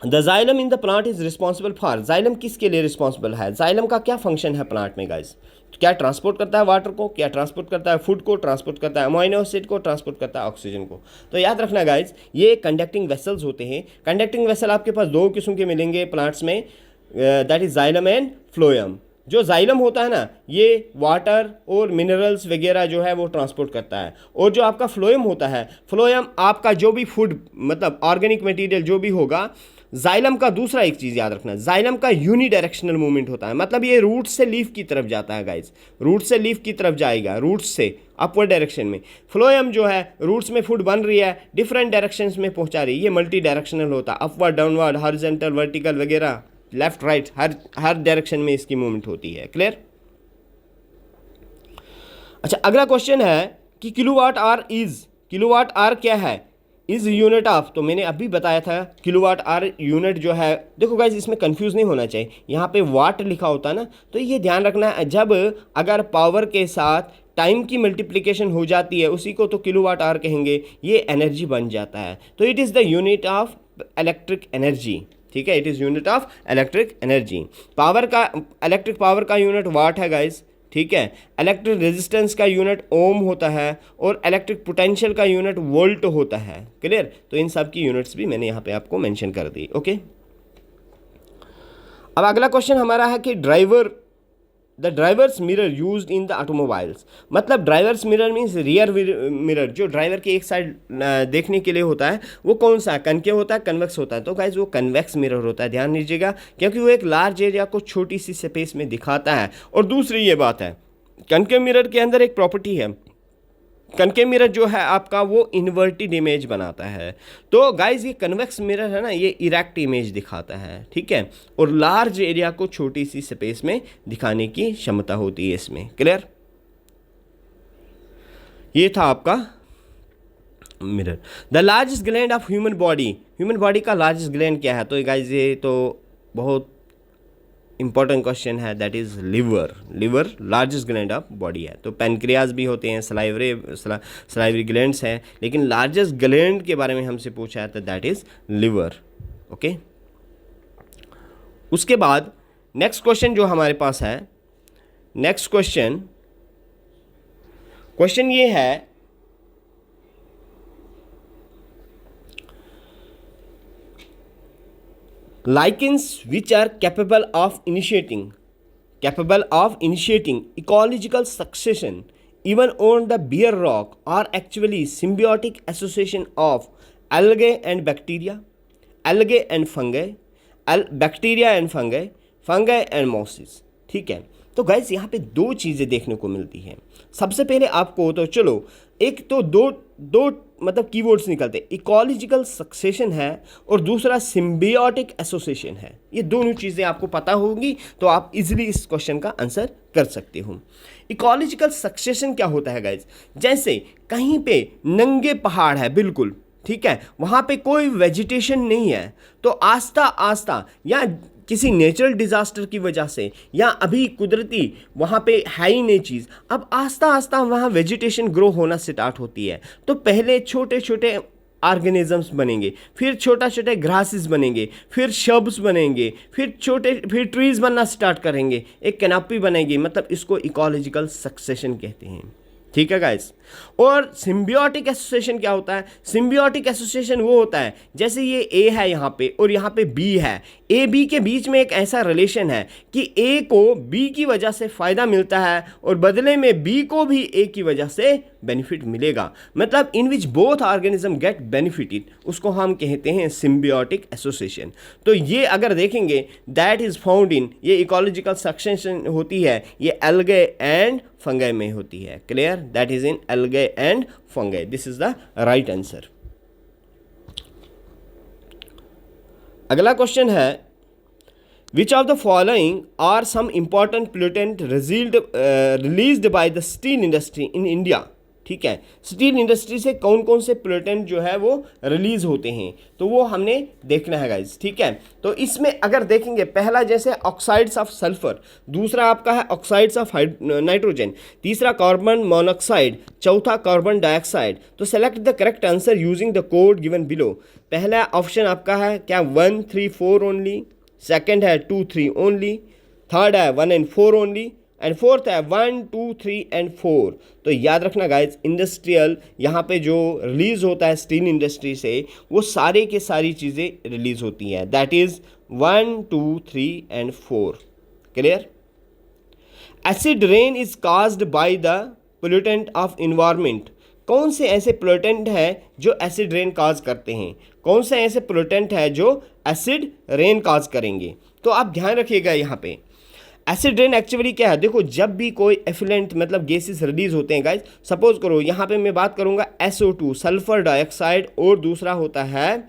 the xylem in the plant is responsible for, xylem किसके लिए रिस्पॉन्सिबल है, जाइलम का क्या फंक्शन है प्लांट में गाइस। क्या ट्रांसपोर्ट करता है वाटर को, क्या ट्रांसपोर्ट करता है फूड को, ट्रांसपोर्ट करता है अमाइनो एसिड को, ट्रांसपोर्ट करता है ऑक्सीजन को। तो याद रखना गाइस, ये कंडक्टिंग वेसल्स होते हैं। कंडक्टिंग वेसल आपके पास दो किस्म के मिलेंगे प्लांट्स में, that is xylem and phloem. जो जाइलम होता है ना, ये वाटर और मिनरल्स वगैरह जो है वो ट्रांसपोर्ट करता है, और जो आपका फ्लोएम होता है, फ्लोएम आपका जो भी फूड मतलब ऑर्गेनिक मटेरियल जो भी होगा। जाइलम का दूसरा एक चीज़ याद रखना, जाइलम का यूनी डायरेक्शनल मूवमेंट होता है, मतलब ये रूट से लीफ की तरफ जाता है गाइस, रूट से लीफ की तरफ जाएगा, रूट से अपवर्ड डायरेक्शन में। फ्लोएम जो है रूट्स में फूड बन रही है, डिफरेंट डायरेक्शंस में पहुंचा रही है, ये मल्टी डायरेक्शनल होता है, अपवर्ड डाउनवर्ड हॉरिजॉन्टल वर्टिकल वगैरह, लेफ्ट राइट, हर डायरेक्शन में इसकी मूवमेंट होती है। क्लियर। अच्छा, अगला क्वेश्चन है कि किलोवाट आवर क्या है, इज यूनिट ऑफ, तो मैंने अभी बताया था किलोवाट आर यूनिट जो है, देखो गाइज इसमें कंफ्यूज नहीं होना चाहिए, यहाँ पे वाट लिखा होता है ना, तो ये ध्यान रखना है, जब अगर पावर के साथ टाइम की मल्टीप्लिकेशन हो जाती है उसी को तो किलोवाट आवर कहेंगे, ये एनर्जी बन जाता है। तो it is the unit of electric energy, ठीक है, it is unit of electric energy. Power का, इलेक्ट्रिक पावर का यूनिट वाट है गाइज, ठीक है। इलेक्ट्रिक रेजिस्टेंस का यूनिट ओम होता है और इलेक्ट्रिक पोटेंशियल का यूनिट वोल्ट होता है। क्लियर, तो इन सब की यूनिट्स भी मैंने यहाँ पे आपको मेंशन कर दी। ओके, अब अगला क्वेश्चन हमारा है कि the driver's mirror used in the automobiles, मतलब driver's mirror means rear mirror, जो ड्राइवर की एक साइड देखने के लिए होता है, वो कौन सा है, कनकेव होता है, कन्वेक्स होता है। तो गाइज वो कन्वेक्स मिरर होता है, ध्यान दीजिएगा, क्योंकि वो एक लार्ज एरिया को छोटी सी स्पेस में दिखाता है। और दूसरी ये बात है, कनकेव मिरर के अंदर एक प्रॉपर्टी है, कनकेव मिरर जो है आपका वो इन्वर्टेड इमेज बनाता है। तो गाइज ये कन्वेक्स मिरर है ना, ये इरेक्ट इमेज दिखाता है, ठीक है, और लार्ज एरिया को छोटी सी स्पेस में दिखाने की क्षमता होती है इसमें। क्लियर, ये था आपका mirror. The largest gland of human body, human body का लार्जेस्ट ग्लैंड क्या है, तो गाइज ये तो बहुत इंपॉर्टेंट क्वेश्चन है, that is liver. Liver largest gland of body है। तो पैनक्रियाज भी होते हैं, सलाइवरी ग्लैंड्स हैं, लेकिन लार्जेस्ट ग्लैंड के बारे में हमसे पूछा है तो दैट इज लिवर। ओके, उसके बाद नेक्स्ट क्वेश्चन जो हमारे पास है, नेक्स्ट क्वेश्चन ये है, lichens which are capable of initiating ecological succession even on the bare rock are actually symbiotic association of algae and bacteria, algae and fungi, bacteria and fungi and mosses। ठीक है, तो guys यहाँ पे दो चीज़ें देखने को मिलती हैं। सबसे पहले आपको तो चलो एक तो दो मतलब कीवर्ड्स निकलते, इकोलॉजिकल सक्सेशन है और दूसरा सिम्बियोटिक एसोसिएशन है। ये दोनों चीज़ें आपको पता होंगी तो आप इजीली इस क्वेश्चन का आंसर कर सकते हो। इकोलॉजिकल सक्सेशन क्या होता है गाइज, जैसे कहीं पे नंगे पहाड़ है बिल्कुल, ठीक है, वहाँ पे कोई वेजिटेशन नहीं है, तो आस्ता आस्ता या किसी नेचुरल डिजास्टर की वजह से या अभी कुदरती वहाँ पे है ही नहीं चीज़, अब आस्ता आस्ता वहाँ वेजिटेशन ग्रो होना स्टार्ट होती है। तो पहले छोटे छोटे ऑर्गेनिजम्स बनेंगे, फिर छोटा छोटे ग्रासेस बनेंगे, फिर शब्स बनेंगे, फिर ट्रीज बनना स्टार्ट करेंगे, एक कैनोपी बनेगी, मतलब इसको इकोलॉजिकल सक्सेशन कहते हैं। ठीक है गाइस, और सिम्बियोटिक एसोसिएशन क्या होता है, सिम्बियोटिक एसोसिएशन वो होता है जैसे ये ए है यहाँ पे और यहाँ पे बी है, ए बी के बीच में एक ऐसा रिलेशन है कि ए को बी की वजह से फ़ायदा मिलता है और बदले में बी को भी ए की वजह से बेनिफिट मिलेगा, मतलब in which both organism get benefited, उसको हम कहते हैं सिम्बियोटिक एसोसिएशन। तो ये अगर देखेंगे दैट इज़ फाउंड इन, ये इकोलॉजिकल सक्सेशन होती है, ये एल्गे एंड फंगाई में होती है। Clear, that is in algae and fungi, this is the right answer. अगला क्वेश्चन है, which of the following are some important pollutant released by the steel industry in India. ठीक है, steel industry से कौन कौन से पोल्यूटेंट जो है वो रिलीज होते हैं, तो वो हमने देखना है गाइज। ठीक है, तो इसमें अगर देखेंगे पहला जैसे ऑक्साइड्स ऑफ सल्फर, दूसरा आपका है ऑक्साइड्स ऑफ नाइट्रोजन, तीसरा कार्बन मोनोऑक्साइड, चौथा कार्बन डाइऑक्साइड। तो select the correct answer using the code given below. पहला ऑप्शन आपका है क्या 1, 3, 4 ओनली, सेकेंड है 2, 3 ओनली, थर्ड है 1 and 4 ओनली, एंड फोर्थ है 1, 2, 3 and 4। तो याद रखना गाइज, इंडस्ट्रियल यहाँ पे जो रिलीज होता है स्टील इंडस्ट्री से, वो सारे के सारी चीज़ें रिलीज होती हैं, that is 1, 2, 3 and 4। Clear, acid rain is caused by the pollutant of environment. कौन से ऐसे पोल्यूटेंट है जो एसिड रेन काज करते हैं, कौन से ऐसे पोल्यूटेंट है जो एसिड रेन काज करेंगे, तो आप ध्यान रखिएगा यहाँ पे। एसिड रेन एक्चुअली क्या है, देखो जब भी कोई एफिलेंट मतलब गैसेस रिलीज होते हैं गाइज, सपोज करो यहाँ पे मैं बात करूँगा SO2 सल्फर डाइऑक्साइड और दूसरा होता है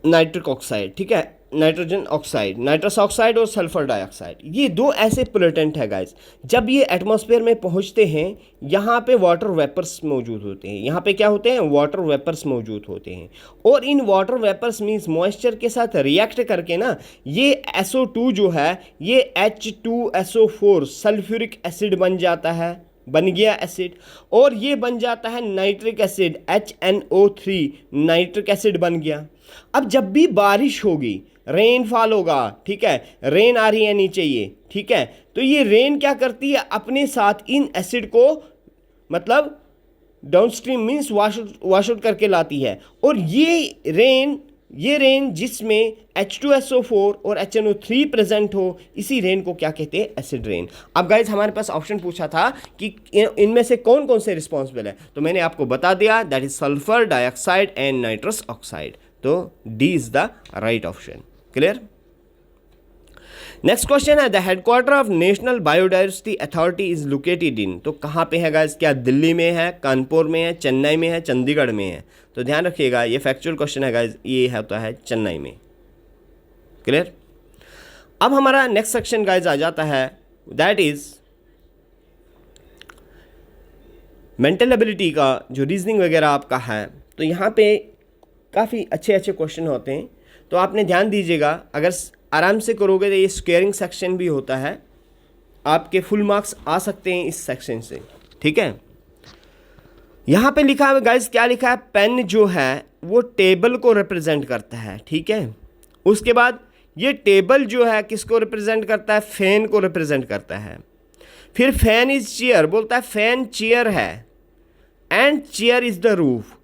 नाइट्रिक ऑक्साइड। ठीक है, नाइट्रोजन ऑक्साइड, नाइट्रस ऑक्साइड और सल्फर डाइऑक्साइड, ये दो ऐसे पोल्यूटेंट है गाइस। जब ये एटमॉस्फेयर में पहुंचते हैं यहाँ पे वाटर वेपर्स मौजूद होते हैं। यहाँ पे क्या होते हैं? वाटर वेपर्स मौजूद होते हैं। और इन वाटर वेपर्स मीन्स मॉइस्चर के साथ रिएक्ट करके ना ये SO2 जो है ये H2SO4 सल्फ्यूरिक एसिड बन जाता है, बन गया एसिड, और ये बन जाता है nitric acid HNO3 nitric acid बन गया। अब जब भी बारिश होगी, रेनफॉल होगा, ठीक है, रेन आ रही है नीचे ये, ठीक है, तो ये रेन क्या करती है? अपने साथ इन एसिड को मतलब डाउनस्ट्रीम मीन्स वॉश आउट करके लाती है। और ये रेन जिसमें H2SO4 और HNO3 प्रेजेंट हो, इसी रेन को क्या कहते हैं? Acid rain. अब गाइज हमारे पास ऑप्शन पूछा था कि इनमें से कौन कौन से रिस्पॉन्सिबल है, तो मैंने आपको बता दिया, that is sulphur dioxide and nitrous oxide. तो D is the right option. Clear? Next question है, the headquarter of national biodiversity authority is located in. तो कहाँ पे है गाइस? क्या दिल्ली में है, कानपुर में है, चेन्नई में है, चंडीगढ़ में है? तो ध्यान रखिएगा, ये फैक्चुअल क्वेश्चन है गाइस, ये होता है चेन्नई में। क्लियर? अब हमारा नेक्स्ट सेक्शन गाइस आ जाता है, दैट इज मेंटल एबिलिटी का जो रीजनिंग वगैरह आपका है। तो यहाँ पे काफ़ी अच्छे अच्छे क्वेश्चन होते हैं, तो आपने ध्यान दीजिएगा। अगर आराम से करोगे तो ये स्क्वेयरिंग सेक्शन भी होता है, आपके फुल मार्क्स आ सकते हैं इस सेक्शन से, ठीक है। यहाँ पे लिखा है गाइस, क्या लिखा है? पेन जो है वो टेबल को रिप्रेजेंट करता है, ठीक है। उसके बाद ये टेबल जो है किसको रिप्रेजेंट करता है? फैन को रिप्रेजेंट करता है। फिर फैन इज चेयर, बोलता है फैन चेयर है, and chair is the roof,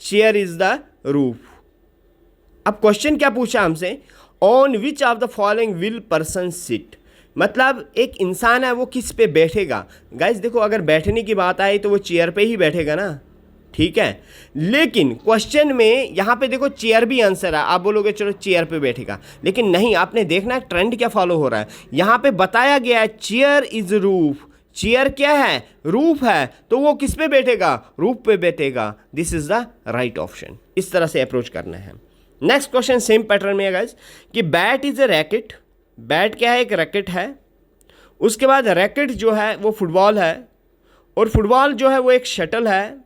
chair is the roof. अब क्वेश्चन क्या पूछा हमसे? On which of the following will person sit, मतलब एक इंसान है वो किस पे बैठेगा। गाइस देखो, अगर बैठने की बात आए तो वो चेयर पे ही बैठेगा ना, ठीक है। लेकिन क्वेश्चन में यहाँ पे देखो चेयर भी आंसर है, आप बोलोगे चलो चेयर पे बैठेगा, लेकिन नहीं, आपने देखना ट्रेंड क्या फॉलो हो रहा है। यहाँ पे बताया गया है चेयर इज रूफ, चेयर क्या है? रूफ है, तो वो किस पे बैठेगा? रूफ पे बैठेगा। This is the right option. इस तरह से अप्रोच करना है। नेक्स्ट क्वेश्चन सेम पैटर्न में है गाइस, कि bat is a racket, bat क्या है? एक रैकेट है। उसके बाद रैकेट जो है वो फुटबॉल है, और फुटबॉल जो है वो एक शटल है,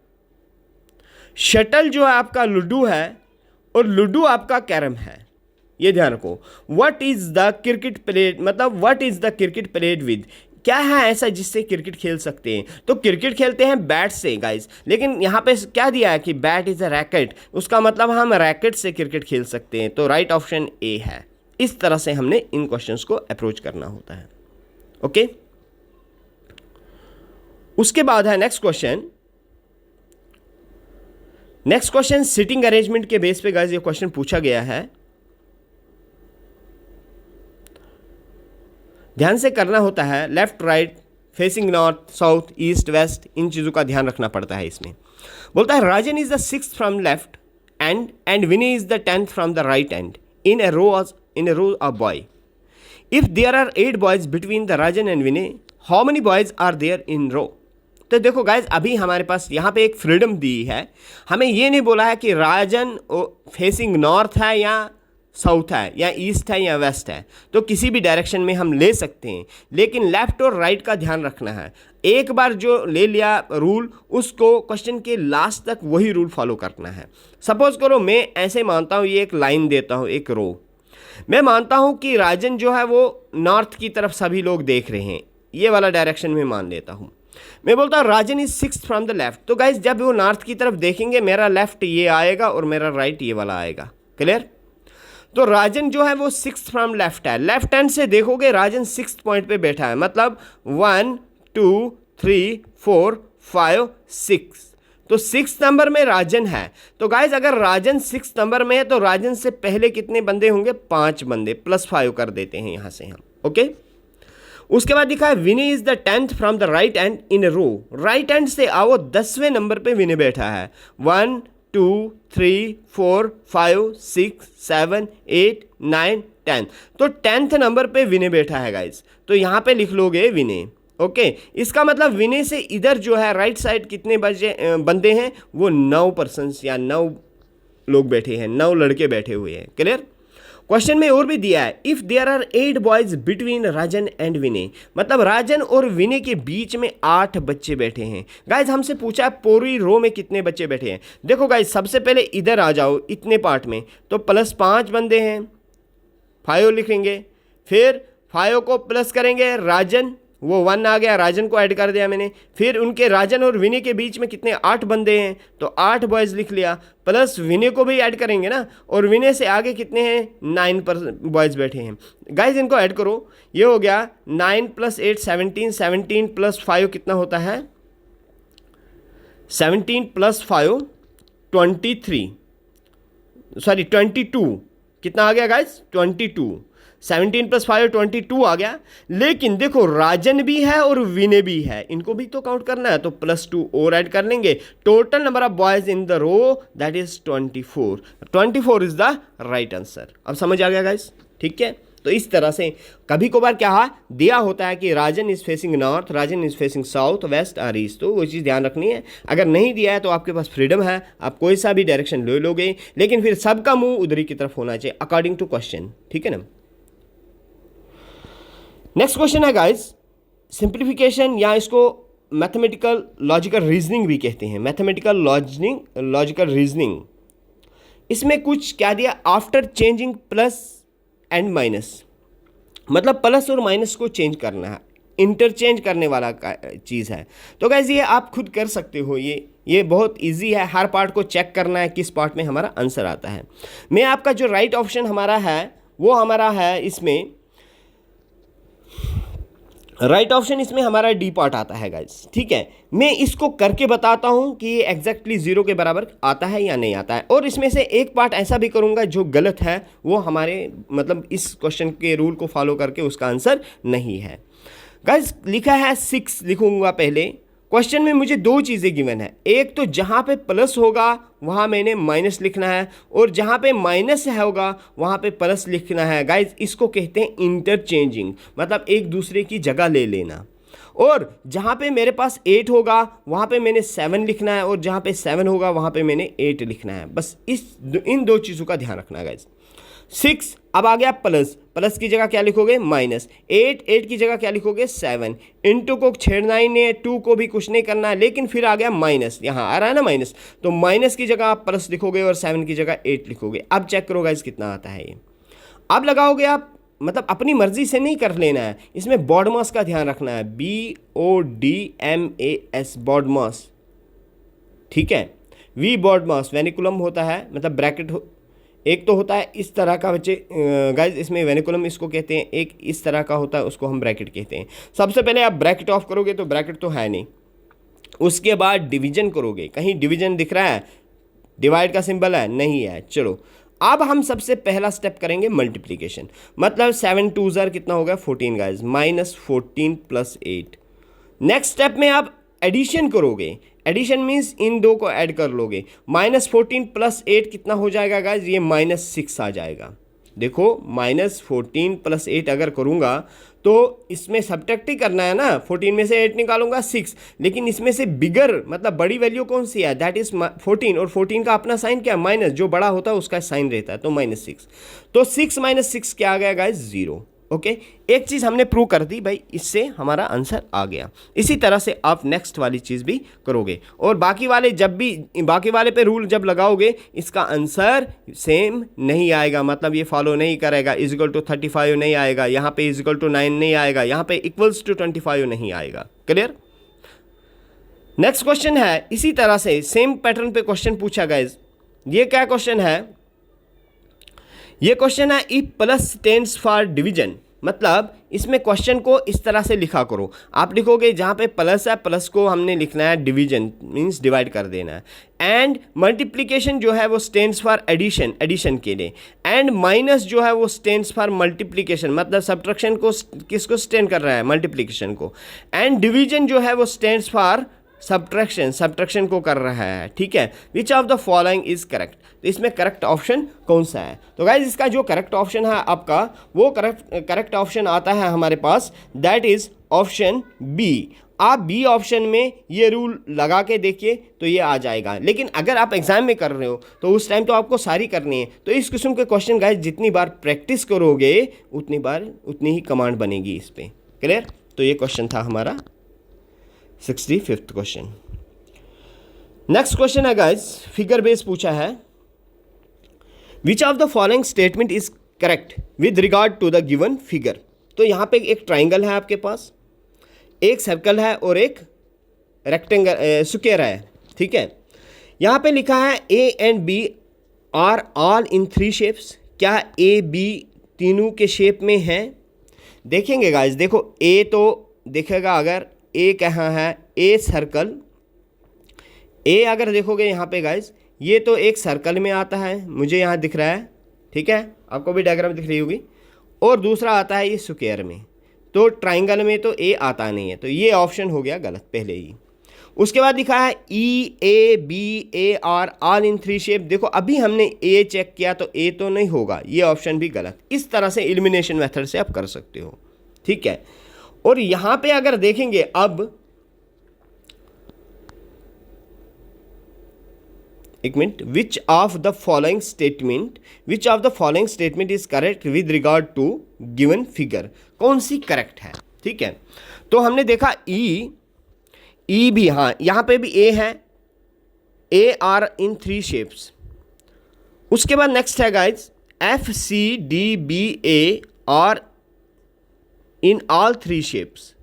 शटल जो है आपका लूडो है, और लूडो आपका कैरम है। ये ध्यान रखो। What is the cricket played, मतलब what is the cricket played with, क्या है ऐसा जिससे क्रिकेट खेल सकते हैं? तो क्रिकेट खेलते हैं बैट से गाइस, लेकिन यहाँ पे क्या दिया है कि बैट इज अ रैकेट, उसका मतलब हम रैकेट से क्रिकेट खेल सकते हैं। तो राइट ऑप्शन ए है। इस तरह से हमने इन क्वेश्चंस को अप्रोच करना होता है। ओके, उसके बाद है next question. Next question sitting arrangement के बेस पे गाइस ये क्वेश्चन पूछा गया है। ध्यान से करना होता है, left right, facing north south east west, इन चीज़ों का ध्यान रखना पड़ता है इसमें। बोलता है Rajan is the 6th from left and Vinay is the 10th from the right and in a row of boy. If there are 8 boys between the Rajan and Vinay, how many boys are there in row? तो देखो guys, अभी हमारे पास यहाँ पे एक freedom दी है, हमें ये नहीं बोला है कि राजन फेसिंग नॉर्थ है या साउथ है या ईस्ट है या वेस्ट है, तो किसी भी डायरेक्शन में हम ले सकते हैं, लेकिन लेफ्ट और राइट का ध्यान रखना है। एक बार जो ले लिया रूल, उसको क्वेश्चन के लास्ट तक वही रूल फॉलो करना है। सपोज करो मैं ऐसे मानता हूँ, ये एक लाइन देता हूँ, एक रो, मैं मानता हूँ कि राजन जो है वो नॉर्थ की तरफ सभी लोग देख रहे हैं, ये वाला डायरेक्शन में मान लेता हूँ। मैं बोलता हूँ Rajan is 6th from the left, तो गाइज जब वो नॉर्थ की तरफ देखेंगे मेरा लेफ्ट ये आएगा और मेरा राइट ये वाला आएगा। क्लियर? तो राजन जो है वो 6th फ्रॉम लेफ्ट है, लेफ्ट हैंड से देखोगे राजन 6th पॉइंट पे बैठा है, मतलब 1 2 3 4 5 6, तो 6th नंबर में राजन है। तो गाइज अगर राजन 6th नंबर में है तो राजन से पहले कितने बंदे होंगे? 5 बंदे, +5 कर देते हैं यहाँ से हम। ओके, उसके बाद दिखा है Vinay is the 10th from the right and in a row, right hand से आओ 10वें नंबर पे विनय बैठा है, 1 2 3 4 5 6 7 8 9 10, तो 10th नंबर पे विनय बैठा है गाइज, तो यहाँ पे लिख लोगे विनय। ओके, इसका मतलब विनय से इधर जो है राइट साइड कितने बंदे हैं? वो 9 पर्सन्स या 9 लोग बैठे हैं, 9 लड़के बैठे हुए हैं। क्लियर? क्वेश्चन में और भी दिया है, if there are 8 boys between Rajan and Vinay, मतलब राजन और विनय के बीच में 8 बच्चे बैठे हैं। गाइज हमसे पूछा पूरी रो में कितने बच्चे बैठे हैं। देखो गाइज सबसे पहले इधर आ जाओ इतने पार्ट में, तो +5 बंदे हैं, 5 लिखेंगे, फिर 5 को प्लस करेंगे राजन, वो 1 आ गया, राजन को ऐड कर दिया मैंने, फिर उनके राजन और विनय के बीच में कितने 8 बंदे हैं, तो 8 बॉयज़ लिख लिया, प्लस विनय को भी ऐड करेंगे ना, और विनय से आगे कितने हैं 9 बॉयज़ बैठे हैं। गाइज इनको ऐड करो, ये हो गया 9 + 8 17, 17 + 5 कितना होता है 17 + 5 23, सॉरी 22, कितना आ गया गाइज 22, 17 + 5 22 आ गया। लेकिन देखो राजन भी है और विनय भी है, इनको भी तो काउंट करना है, तो +2 और ऐड कर लेंगे। Total number of boys in the row that is 24, 24 is the right answer. अब समझ आ गया गाइस, ठीक है। तो इस तरह से कभी कभार क्या दिया होता है कि Rajan is facing north, Rajan is facing south, west और ईस्ट, तो वो चीज़ ध्यान रखनी है। अगर नहीं दिया है तो आपके पास फ्रीडम है, आप कोई सा भी डायरेक्शन ले लोगे, लेकिन फिर सबका मुंह उधरी की तरफ होना चाहिए अकॉर्डिंग टू क्वेश्चन, ठीक है ना। नेक्स्ट क्वेश्चन है गाइस सिंप्लीफिकेशन, या इसको मैथमेटिकल लॉजिकल रीजनिंग भी कहते हैं, मैथमेटिकल लॉजिकल रीजनिंग। इसमें कुछ क्या दिया, after changing plus and minus, मतलब प्लस और माइनस को चेंज करना है, इंटरचेंज करने वाला चीज़ है। तो गाइस ये आप खुद कर सकते हो, ये बहुत इजी है, हर पार्ट को चेक करना है किस पार्ट में हमारा आंसर आता है। मैं आपका जो राइट ऑप्शन हमारा है वो हमारा है इसमें, राइट ऑप्शन इसमें हमारा डी पार्ट आता है गाइस, ठीक है। मैं इसको करके बताता हूं कि ये एग्जैक्टली 0 के बराबर आता है या नहीं आता है, और इसमें से एक पार्ट ऐसा भी करूंगा जो गलत है, वो हमारे मतलब इस क्वेश्चन के रूल को फॉलो करके उसका आंसर नहीं है। गाइस लिखा है 6 लिखूंगा पहले। क्वेश्चन में मुझे 2 चीज़ें गिवन है, एक तो जहाँ पे प्लस होगा वहाँ मैंने माइनस लिखना है, और जहाँ पे माइनस होगा वहाँ पे प्लस लिखना है। गाइज इसको कहते हैं इंटरचेंजिंग, मतलब एक दूसरे की जगह ले लेना। और जहाँ पे मेरे पास 8 होगा वहाँ पे मैंने 7 लिखना है, और जहाँ पे 7 होगा वहाँ पे मैंने 8 लिखना है। बस इन 2 चीज़ों का ध्यान रखना है गाइज। 6 अब आ गया प्लस, प्लस की जगह क्या लिखोगे माइनस, 8 की जगह क्या लिखोगे 7, इंटू को छेड़ना ही नहीं है, 2 को भी कुछ नहीं करना है, लेकिन फिर आ गया माइनस, यहाँ आ रहा है ना माइनस, तो माइनस की जगह आप प्लस लिखोगे और 7 की जगह 8 लिखोगे। अब चेक करो गाइस कितना आता है ये। अब लगाओगे आप, मतलब अपनी मर्जी से नहीं कर लेना है, इसमें बॉडमास का ध्यान रखना है, BODMAS बॉडमास, ठीक है। V बॉडमास वेनिकुलम होता है, मतलब ब्रैकेट एक तो होता है इस तरह का बच्चे गाइज, इसमें वेनिकुलम इसको कहते हैं, एक इस तरह का होता है उसको हम ब्रैकेट कहते हैं। सबसे पहले आप ब्रैकेट ऑफ करोगे तो ब्रैकेट तो है नहीं, उसके बाद डिवीजन करोगे, कहीं डिवीजन दिख रहा है, डिवाइड का सिंबल है नहीं है, चलो अब हम सबसे पहला स्टेप करेंगे मल्टीप्लीकेशन, मतलब 7 2 ज़र कितना होगा 14 गाइज, -14 + 8। नेक्स्ट स्टेप में आप एडिशन करोगे, एडिशन मीन्स इन 2 को ऐड कर लोगे, -14 + 8 कितना हो जाएगा गाइज, ये -6 आ जाएगा। देखो -14 + 8 अगर करूँगा तो इसमें सब्ट्रैक्ट ही करना है ना, 14 में से 8 निकालूंगा 6, लेकिन इसमें से बिगर मतलब बड़ी वैल्यू कौन सी है, दैट इज 14, और 14 का अपना साइन क्या है माइनस, जो बड़ा होता है उसका साइन रहता है, तो -6, तो 6 - 6 क्या आ गया गाइज 0। ओके, एक चीज़ हमने प्रूव कर दी भाई, इससे हमारा आंसर आ गया। इसी तरह से आप नेक्स्ट वाली चीज़ भी करोगे, और बाकी वाले जब भी बाकी वाले पे रूल जब लगाओगे इसका आंसर सेम नहीं आएगा, मतलब ये फॉलो नहीं करेगा, =35 नहीं आएगा, यहाँ पे =9 नहीं आएगा, यहाँ पे =25 नहीं आएगा। क्लियर। नेक्स्ट क्वेश्चन है इसी तरह से सेम पैटर्न पे क्वेश्चन पूछा गाइज। ये क्या क्वेश्चन है, ये क्वेश्चन है if plus stands for division, मतलब इसमें क्वेश्चन को इस तरह से लिखा करो, आप लिखोगे जहाँ पे प्लस है प्लस को हमने लिखना है डिवीजन मींस डिवाइड कर देना है, एंड मल्टीप्लिकेशन जो है वो स्टैंड्स फॉर एडिशन, एडिशन के लिए, एंड माइनस जो है वो स्टैंड्स फॉर मल्टीप्लिकेशन, मतलब सब्ट्रैक्शन को किसको स्टैंड कर रहा है मल्टीप्लिकेशन को, एंड डिवीजन जो है वो स्टैंड्स फॉर सब्ट्रैक्शन, सब्ट्रैक्शन को कर रहा है, ठीक है। Which of the following is correct, तो इसमें करेक्ट ऑप्शन कौन सा है, तो गाइज इसका जो करेक्ट ऑप्शन है आपका वो करेक्ट ऑप्शन आता है हमारे पास, दैट इज ऑप्शन बी। आप बी ऑप्शन में ये रूल लगा के देखिए तो ये आ जाएगा। लेकिन अगर आप एग्जाम में कर रहे हो तो उस टाइम तो आपको सारी करनी है। तो इस किस्म के क्वेश्चन गाइस जितनी बार प्रैक्टिस करोगे उतनी बार उतनी ही कमांड बनेगी इस पे। क्लियर? तो ये क्वेश्चन था हमारा 65th क्वेश्चन। नेक्स्ट क्वेश्चन है गाइस, फिगर बेस पूछा है। Which of the following statement is correct with regard to the given figure. तो यहाँ पे एक ट्राइंगल है आपके पास, एक सर्कल है और एक रेक्टेंगल स्क्वायर है, ठीक है। यहाँ पे लिखा है A and B are all in 3 shapes. क्या ए बी तीनों के शेप में हैं? देखेंगे गाइस, देखो ए तो दिखेगा, अगर ए कहाँ है, ए सर्कल, ए अगर देखोगे यहाँ पे गाइस ये तो एक सर्कल में आता है, मुझे यहाँ दिख रहा है, ठीक है, आपको भी डायग्राम दिख रही होगी। और दूसरा आता है ये स्क्वायर में, तो ट्राइंगल में तो ए आता नहीं है, तो ये ऑप्शन हो गया गलत पहले ही। उसके बाद लिखा है E A B A are all in 3 shape. देखो अभी हमने ए चेक किया तो ए तो नहीं होगा, ये ऑप्शन भी गलत। इस तरह से एलिमिनेशन मेथड से आप कर सकते हो, ठीक है। और यहाँ पे अगर देखेंगे अब एक minute, which of the following statement is correct with regard to given figure. कौन सी करेक्ट है, ठीक है। तो हमने देखा ई भी, हाँ यहाँ पे भी ए है, ए आर इन 3 शेप्स। उसके बाद नेक्स्ट है guys F C D B A are in all 3 shapes.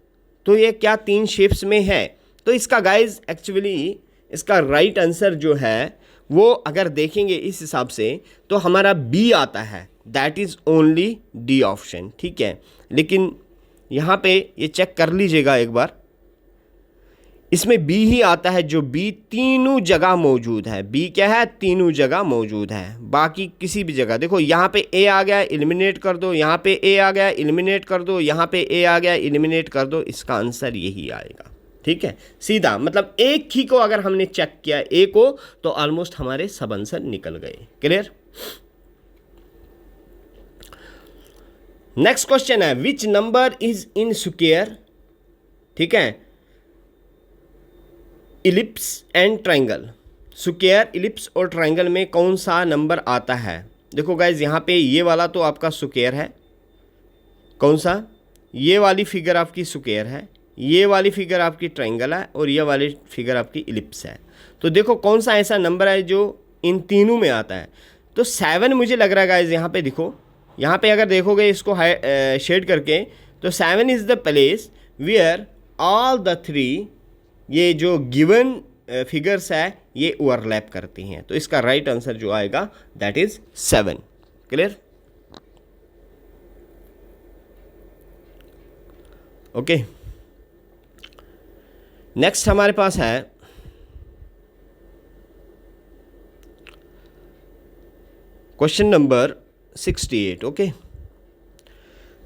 तो ये क्या 3 शेप्स में है? तो इसका गाइज एक्चुअली इसका राइट आंसर जो है वो अगर देखेंगे इस हिसाब से तो हमारा बी आता है, that is only D option, ठीक है। लेकिन यहाँ पे ये चेक कर लीजिएगा एक बार, इसमें बी ही आता है, जो बी तीनों जगह मौजूद है। बी क्या है? तीनों जगह मौजूद है, बाकी किसी भी जगह। देखो यहाँ पे ए आ गया, एलिमिनेट कर दो, यहाँ पे ए आ गया, एलिमिनेट कर दो, यहाँ पे ए आ गया, एलिमिनेट कर दो, इसका आंसर यही आएगा, ठीक है, सीधा। मतलब एक ही को अगर हमने चेक किया ए को तो ऑलमोस्ट हमारे सब आंसर निकल गए। क्लियर? नेक्स्ट क्वेश्चन है which number is in square, ठीक है, ellipse and triangle. Square, ellipse और ट्राइंगल में कौन सा नंबर आता है? देखो गाइज यहाँ पे ये वाला तो आपका स्क्वायर है, कौन सा? ये वाली फिगर आपकी स्क्वायर है, ये वाली फिगर आपकी ट्राइंगल है और ये वाली फिगर आपकी इलिप्स है। तो देखो कौन सा ऐसा नंबर है जो इन तीनों में आता है। तो 7 मुझे लग रहा है गाइज, यहाँ पे देखो, यहाँ पे अगर देखोगे इसको शेड करके तो 7 is the place where all the 3 ये जो गिवन फिगर्स है ये ओवरलैप करती हैं। तो इसका राइट आंसर जो आएगा that is 7। Clear? Okay, next हमारे पास है question number 68। Okay,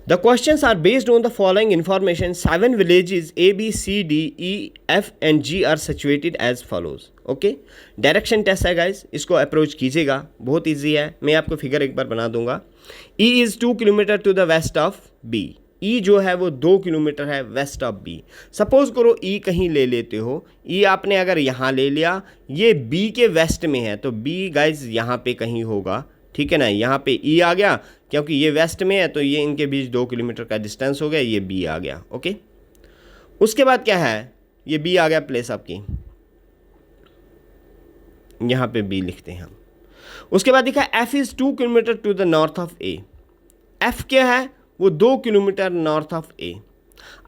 the questions are based on the following information. 7 villages A, B, C, D, E, F and G are situated as follows. Okay, direction test है guys, इसको approach कीजिएगा, बहुत easy है। मैं आपको figure एक बार बना दूंगा। E is 2 kilometre to the west of B। E जो है वो 2 किलोमीटर है वेस्ट ऑफ B। सपोज करो E कहीं ले लेते हो, E आपने अगर यहाँ ले लिया, ये B के वेस्ट में है, तो B गाइस यहाँ पे कहीं होगा, ठीक है ना। यहाँ पे E आ गया, क्योंकि ये वेस्ट में है तो ये इनके बीच 2 किलोमीटर का डिस्टेंस हो गया, ये B आ गया। ओके, उसके बाद क्या है, ये B आ गया प्लेस आपकी, यहाँ पे B लिखते हैं हम। उसके बाद देखा F is 2 kilometre to the north of A। F क्या है? वो 2 किलोमीटर नॉर्थ ऑफ A।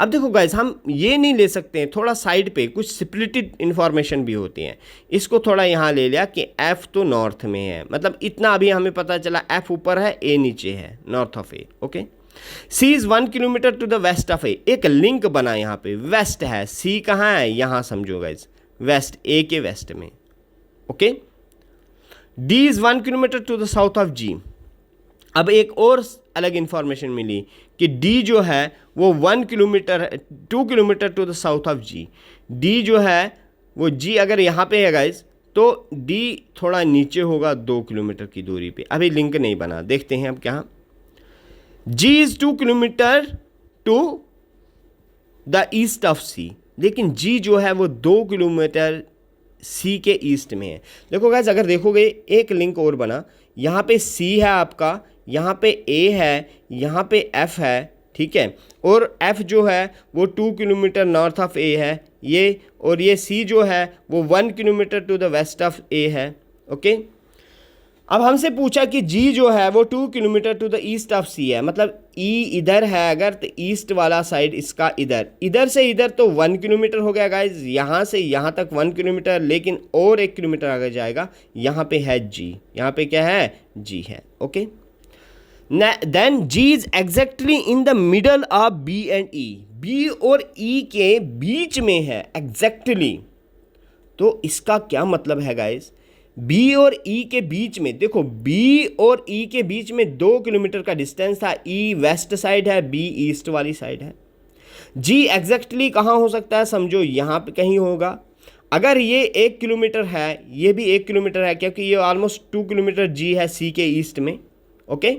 अब देखो गाइस, हम ये नहीं ले सकते हैं, थोड़ा साइड पे कुछ स्प्लिटेड इन्फॉर्मेशन भी होती हैं। इसको थोड़ा यहाँ ले लिया कि F तो नॉर्थ में है, मतलब इतना अभी हमें पता चला F ऊपर है, A नीचे है, north of A। Okay, C is 1 kilometre to the west of A। एक लिंक बना, यहाँ पे वेस्ट है, C कहाँ है, यहाँ समझो गाइस, वेस्ट, A के वेस्ट में। Okay, D is 1 kilometre to the south of G। अब एक और अलग इंफॉर्मेशन मिली कि D जो है वो 2 kilometre to the south of G। D जो है वो G अगर यहाँ पे है गाइस, तो D थोड़ा नीचे होगा 2 किलोमीटर की दूरी पे। अभी लिंक नहीं बना, देखते हैं अब क्या। G is 2 kilometre to the east of C। लेकिन जी जो है वो 2 किलोमीटर सी के ईस्ट में है। देखो गाइस, अगर देखोगे एक लिंक और बना, यहाँ पे सी है आपका, यहाँ पे ए है, यहाँ पे एफ है, ठीक है, और एफ जो है वो 2 किलोमीटर नॉर्थ ऑफ ए है ये, और ये सी जो है वो 1 kilometre to the west of A है। ओके, अब हमसे पूछा कि जी जो है वो 2 kilometre to the east of C है, मतलब ई इधर है अगर, तो ईस्ट वाला साइड इसका इधर, इधर से इधर तो 1 किलोमीटर हो गया गाइज, यहाँ से यहाँ तक 1 किलोमीटर, लेकिन और 1 किलोमीटर आगे जाएगा, यहाँ पे है जी, यहाँ पे क्या है, जी है। Okay, then G is exactly in the middle of B and E, B और ई के बीच में है एग्जैक्टली। तो इसका क्या मतलब है गाइज, बी और ई के बीच में, देखो बी और ई के बीच में 2 किलोमीटर का डिस्टेंस था, ई वेस्ट साइड है, बी ईस्ट वाली साइड है। जी एग्जैक्टली कहाँ हो सकता है, समझो यहाँ पे कहीं होगा। अगर ये 1 किलोमीटर है, ये भी 1 किलोमीटर है, क्योंकि ये ऑलमोस्ट 2 किलोमीटर जी है सी के ईस्ट में। ओके,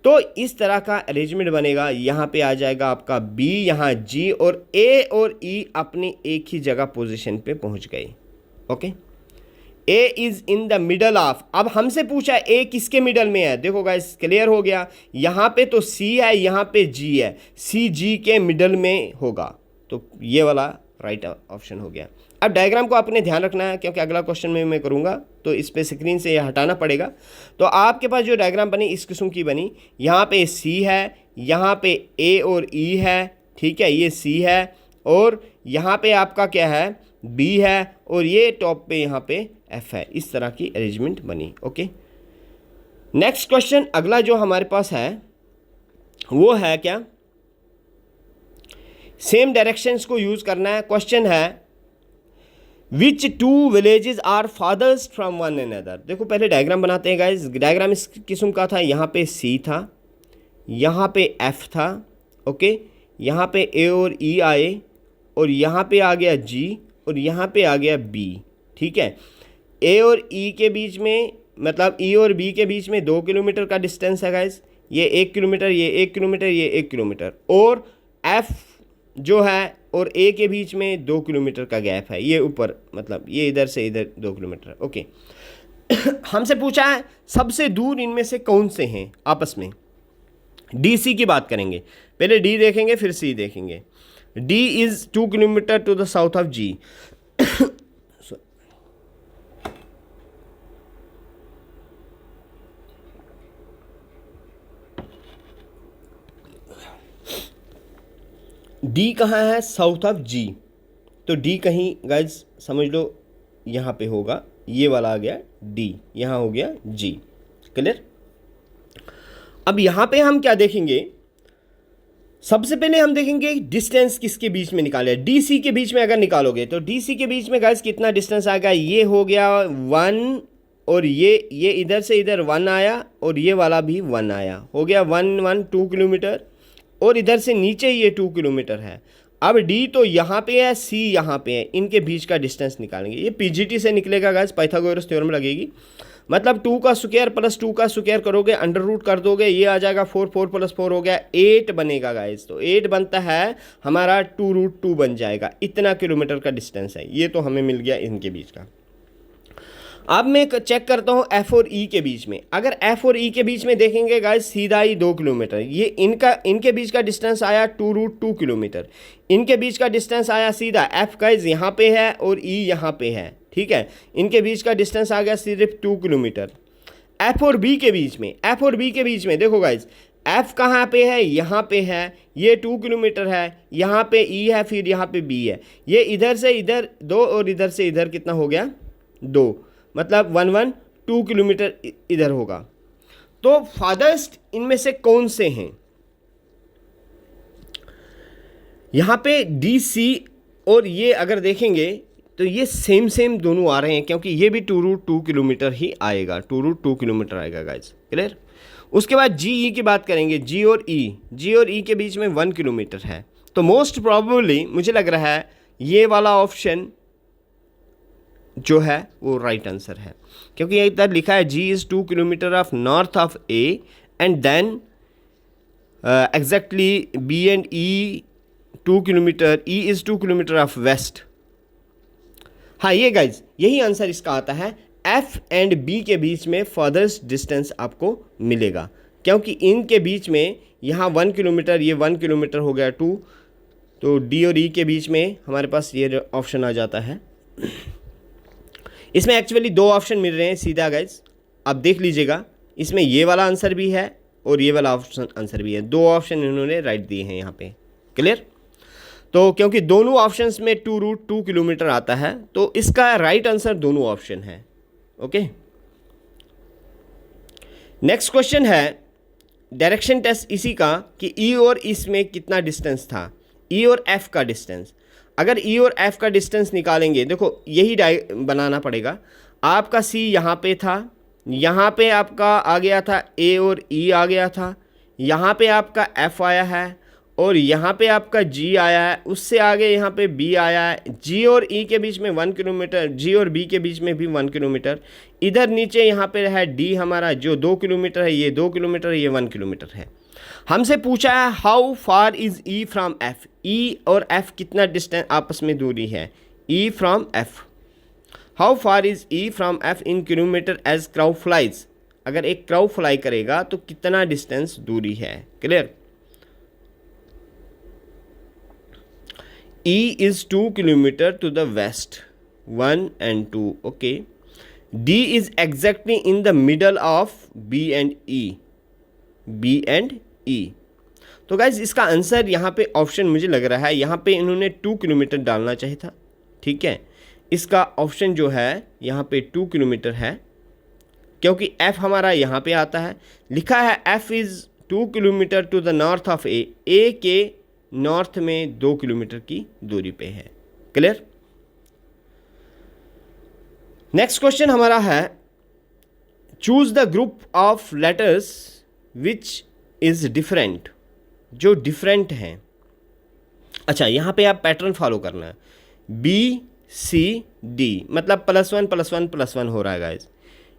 तो इस तरह का अरेंजमेंट बनेगा, यहाँ पे आ जाएगा आपका बी, यहाँ जी, और ए और ई अपनी एक ही जगह पोजीशन पे पहुँच गए। Okay, A is in the middle of, अब हमसे पूछा ए किसके मिडल में है, देखो गाइस क्लियर हो गया, यहाँ पे तो सी है, यहाँ पे जी है, सी जी के मिडल में होगा, तो ये वाला राइट ऑप्शन हो गया। अब डायग्राम को आपने ध्यान रखना है, क्योंकि अगला क्वेश्चन में मैं करूँगा तो इस पे स्क्रीन से ये हटाना पड़ेगा। तो आपके पास जो डायग्राम बनी इस किस्म की बनी, यहाँ पे सी है, यहाँ पे ए और ई है, ठीक है, ये सी है, और यहाँ पे आपका क्या है, बी है, और ये टॉप पे यहाँ पे एफ है। इस तरह की अरेंजमेंट बनी। ओके, नेक्स्ट क्वेश्चन अगला जो हमारे पास है वो है क्या, सेम डायरेक्शंस को यूज करना है। क्वेश्चन है विच 2 विलेजेस आर फादर्स फ्रॉम वन अनदर। देखो पहले डायग्राम बनाते हैं गाइस, डायग्राम इस किस्म का था, यहाँ पे सी था, यहाँ पे एफ था, ओके, यहाँ पे ए और ई आए, और यहाँ पे आ गया जी, और यहाँ पे आ गया बी, ठीक है। ए और ई के बीच में, मतलब ई और बी के बीच में 2 किलोमीटर का डिस्टेंस है गाइस, ये 1 किलोमीटर, ये 1 किलोमीटर, ये 1 किलोमीटर, और एफ जो है और ए के बीच में 2 किलोमीटर का गैप है, ये ऊपर, मतलब ये इधर से इधर 2 किलोमीटर। ओके, हमसे पूछा है सबसे दूर इनमें से कौन से हैं आपस में। डी सी की बात करेंगे, पहले डी देखेंगे फिर सी देखेंगे। D is 2 kilometre to the south of G. D कहाँ है, साउथ ऑफ जी, तो डी कहीं गाइज समझ लो यहाँ पे होगा, ये वाला आ गया डी, यहाँ हो गया जी, क्लियर। अब यहाँ पे हम क्या देखेंगे, सबसे पहले हम देखेंगे डिस्टेंस किसके बीच में निकाले, डी सी के बीच में अगर निकालोगे तो डी सी के बीच में गाइज कितना डिस्टेंस आएगा, ये हो गया 1, और ये इधर से इधर 1 आया, और ये वाला भी 1 आया, हो गया 2 किलोमीटर, और इधर से नीचे ये 2 किलोमीटर है। अब डी तो यहाँ पे है, सी यहाँ पे है, इनके बीच का डिस्टेंस निकालेंगे, ये पीजीटी से निकलेगा गाइस, पाइथागोरस थ्योरम लगेगी, मतलब 2 का स्क्वायर प्लस 2 का स्क्वायर करोगे, अंडर रूट कर दोगे, ये आ जाएगा 4, 4 प्लस 4 हो गया 8 बनेगा गाइस, तो 8 बनता है हमारा 2√2 बन जाएगा, इतना किलोमीटर का डिस्टेंस है, ये तो हमें मिल गया इनके बीच का। अब मैं चेक करता हूँ एफ और ई के बीच में, अगर एफ और ई के बीच में देखेंगे गाइस सीधा ही 2 किलोमीटर, ये इनके बीच का डिस्टेंस आया 2√2 किलोमीटर, इनके बीच का डिस्टेंस आया सीधा, एफ गाइस यहाँ पे है और ई यहाँ पे है, ठीक है, इनके बीच का डिस्टेंस आ गया सिर्फ 2 किलोमीटर। एफ और बी के बीच में, एफ और बी के बीच में देखो गाइस, एफ कहाँ पे है, यहाँ पे है, ये 2 किलोमीटर है, यहाँ पे ई है, फिर यहाँ पे बी है, ये इधर से इधर 2 और इधर से इधर कितना हो गया 2, मतलब 2 किलोमीटर इधर होगा। तो फादर्स्ट इनमें से कौन से हैं, यहां पे डी सी और ये अगर देखेंगे तो ये सेम दोनों आ रहे हैं, क्योंकि ये भी 2√2 किलोमीटर ही आएगा, 2√2 किलोमीटर आएगा गाइस, क्लियर। उसके बाद जी ई की बात करेंगे, जी और ई के बीच में 1 किलोमीटर है, तो मोस्ट प्रोबेबली मुझे लग रहा है ये वाला ऑप्शन जो है वो राइट आंसर है, क्योंकि इधर लिखा है G is 2 kilometre of north of A and then exactly B and E 2 kilometre, E is 2 kilometre of west. हाँ ये गाइज यही आंसर इसका आता है। एफ एंड बी के बीच में फर्दर्स्ट डिस्टेंस आपको मिलेगा, क्योंकि इनके बीच में यहाँ 1 किलोमीटर, ये 1 किलोमीटर हो गया 2, तो डी और ई के बीच में हमारे पास ये ऑप्शन आ जाता है। इसमें एक्चुअली 2 ऑप्शन मिल रहे हैं सीधा गाइज, आप देख लीजिएगा, इसमें ये वाला आंसर भी है और ये वाला ऑप्शन आंसर भी है, 2 ऑप्शन इन्होंने राइट दिए हैं यहाँ पे। क्लियर? तो क्योंकि दोनों ऑप्शंस में 2√2 किलोमीटर आता है, तो इसका राइट आंसर दोनों ऑप्शन है। ओके, नेक्स्ट क्वेश्चन है डायरेक्शन टेस्ट इसी का कि ई और इसमें कितना डिस्टेंस था, ई और एफ का डिस्टेंस। अगर ई और एफ का डिस्टेंस निकालेंगे, देखो यही बनाना पड़ेगा। आपका सी यहाँ पे था, यहाँ पे आपका आ गया था ए और ई आ गया था, यहाँ पे आपका एफ आया है और यहाँ पे आपका जी आया है, उससे आगे यहाँ पे बी आया है। जी और ई के बीच में 1 किलोमीटर, जी और बी के बीच में भी 1 किलोमीटर। इधर नीचे यहाँ पे है डी हमारा जो 2 किलोमीटर है, ये 2 किलोमीटर, ये 1 किलोमीटर है। हमसे पूछा है how far is E from F, E और एफ कितना डिस्टेंस आपस में दूरी है, E from F. How far is E from F in kilometre as crow flies. अगर एक क्राउ फ्लाई करेगा तो कितना डिस्टेंस दूरी है। Clear? E is 2 kilometer to the west, 1 and 2. Okay. D is exactly in the middle of B and E. B and E. तो guys इसका answer यहाँ पे ऑप्शन मुझे लग रहा है, यहाँ पे इन्होंने 2 किलोमीटर डालना चाहिए था। ठीक है, इसका ऑप्शन जो है यहाँ पे 2 किलोमीटर है, क्योंकि F हमारा यहाँ पे आता है, लिखा है F is 2 kilometre to the north of A, A के नॉर्थ में 2 किलोमीटर की दूरी पे है। क्लियर? नेक्स्ट क्वेश्चन हमारा है choose the group of letters which is different, जो डिफरेंट हैं। अच्छा, यहाँ पे आप पैटर्न फॉलो करना है, बी सी डी मतलब +1 +1 +1 हो रहा है गाइज।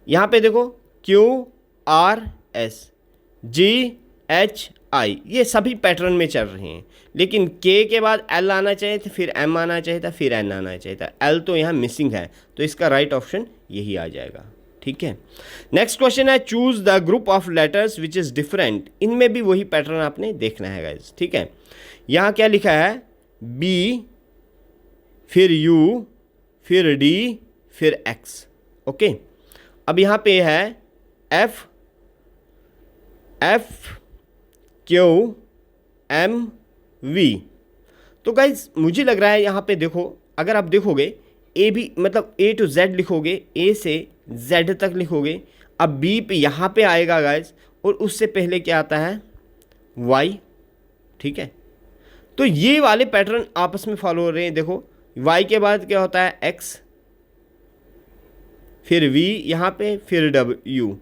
यहाँ पे देखो Q R S G H I, ये सभी पैटर्न में चल रहे हैं, लेकिन के के बाद एल आना चाहिए था, फिर एम आना चाहिए था, फिर एन आना चाहिए था। एल तो यहाँ मिसिंग है, तो इसका राइट ऑप्शन यही आ जाएगा। ठीक है, नेक्स्ट क्वेश्चन है choose the group of letters which is different. इनमें भी वही पैटर्न आपने देखना है गाइज। ठीक है, यहाँ क्या लिखा है, बी फिर यू फिर डी फिर एक्स। ओके, अब यहाँ पे है एफ क्यू एम वी। तो गाइज मुझे लग रहा है यहाँ पे देखो, अगर आप देखोगे ए भी मतलब ए टू जेड लिखोगे, ए से जेड तक लिखोगे, अब बी पे यहाँ पे आएगा गाइज, और उससे पहले क्या आता है वाई। ठीक है, तो ये वाले पैटर्न आपस में फॉलो हो रहे हैं। देखो वाई के बाद क्या होता है एक्स, फिर वी यहाँ पे, फिर डब्ल्यू।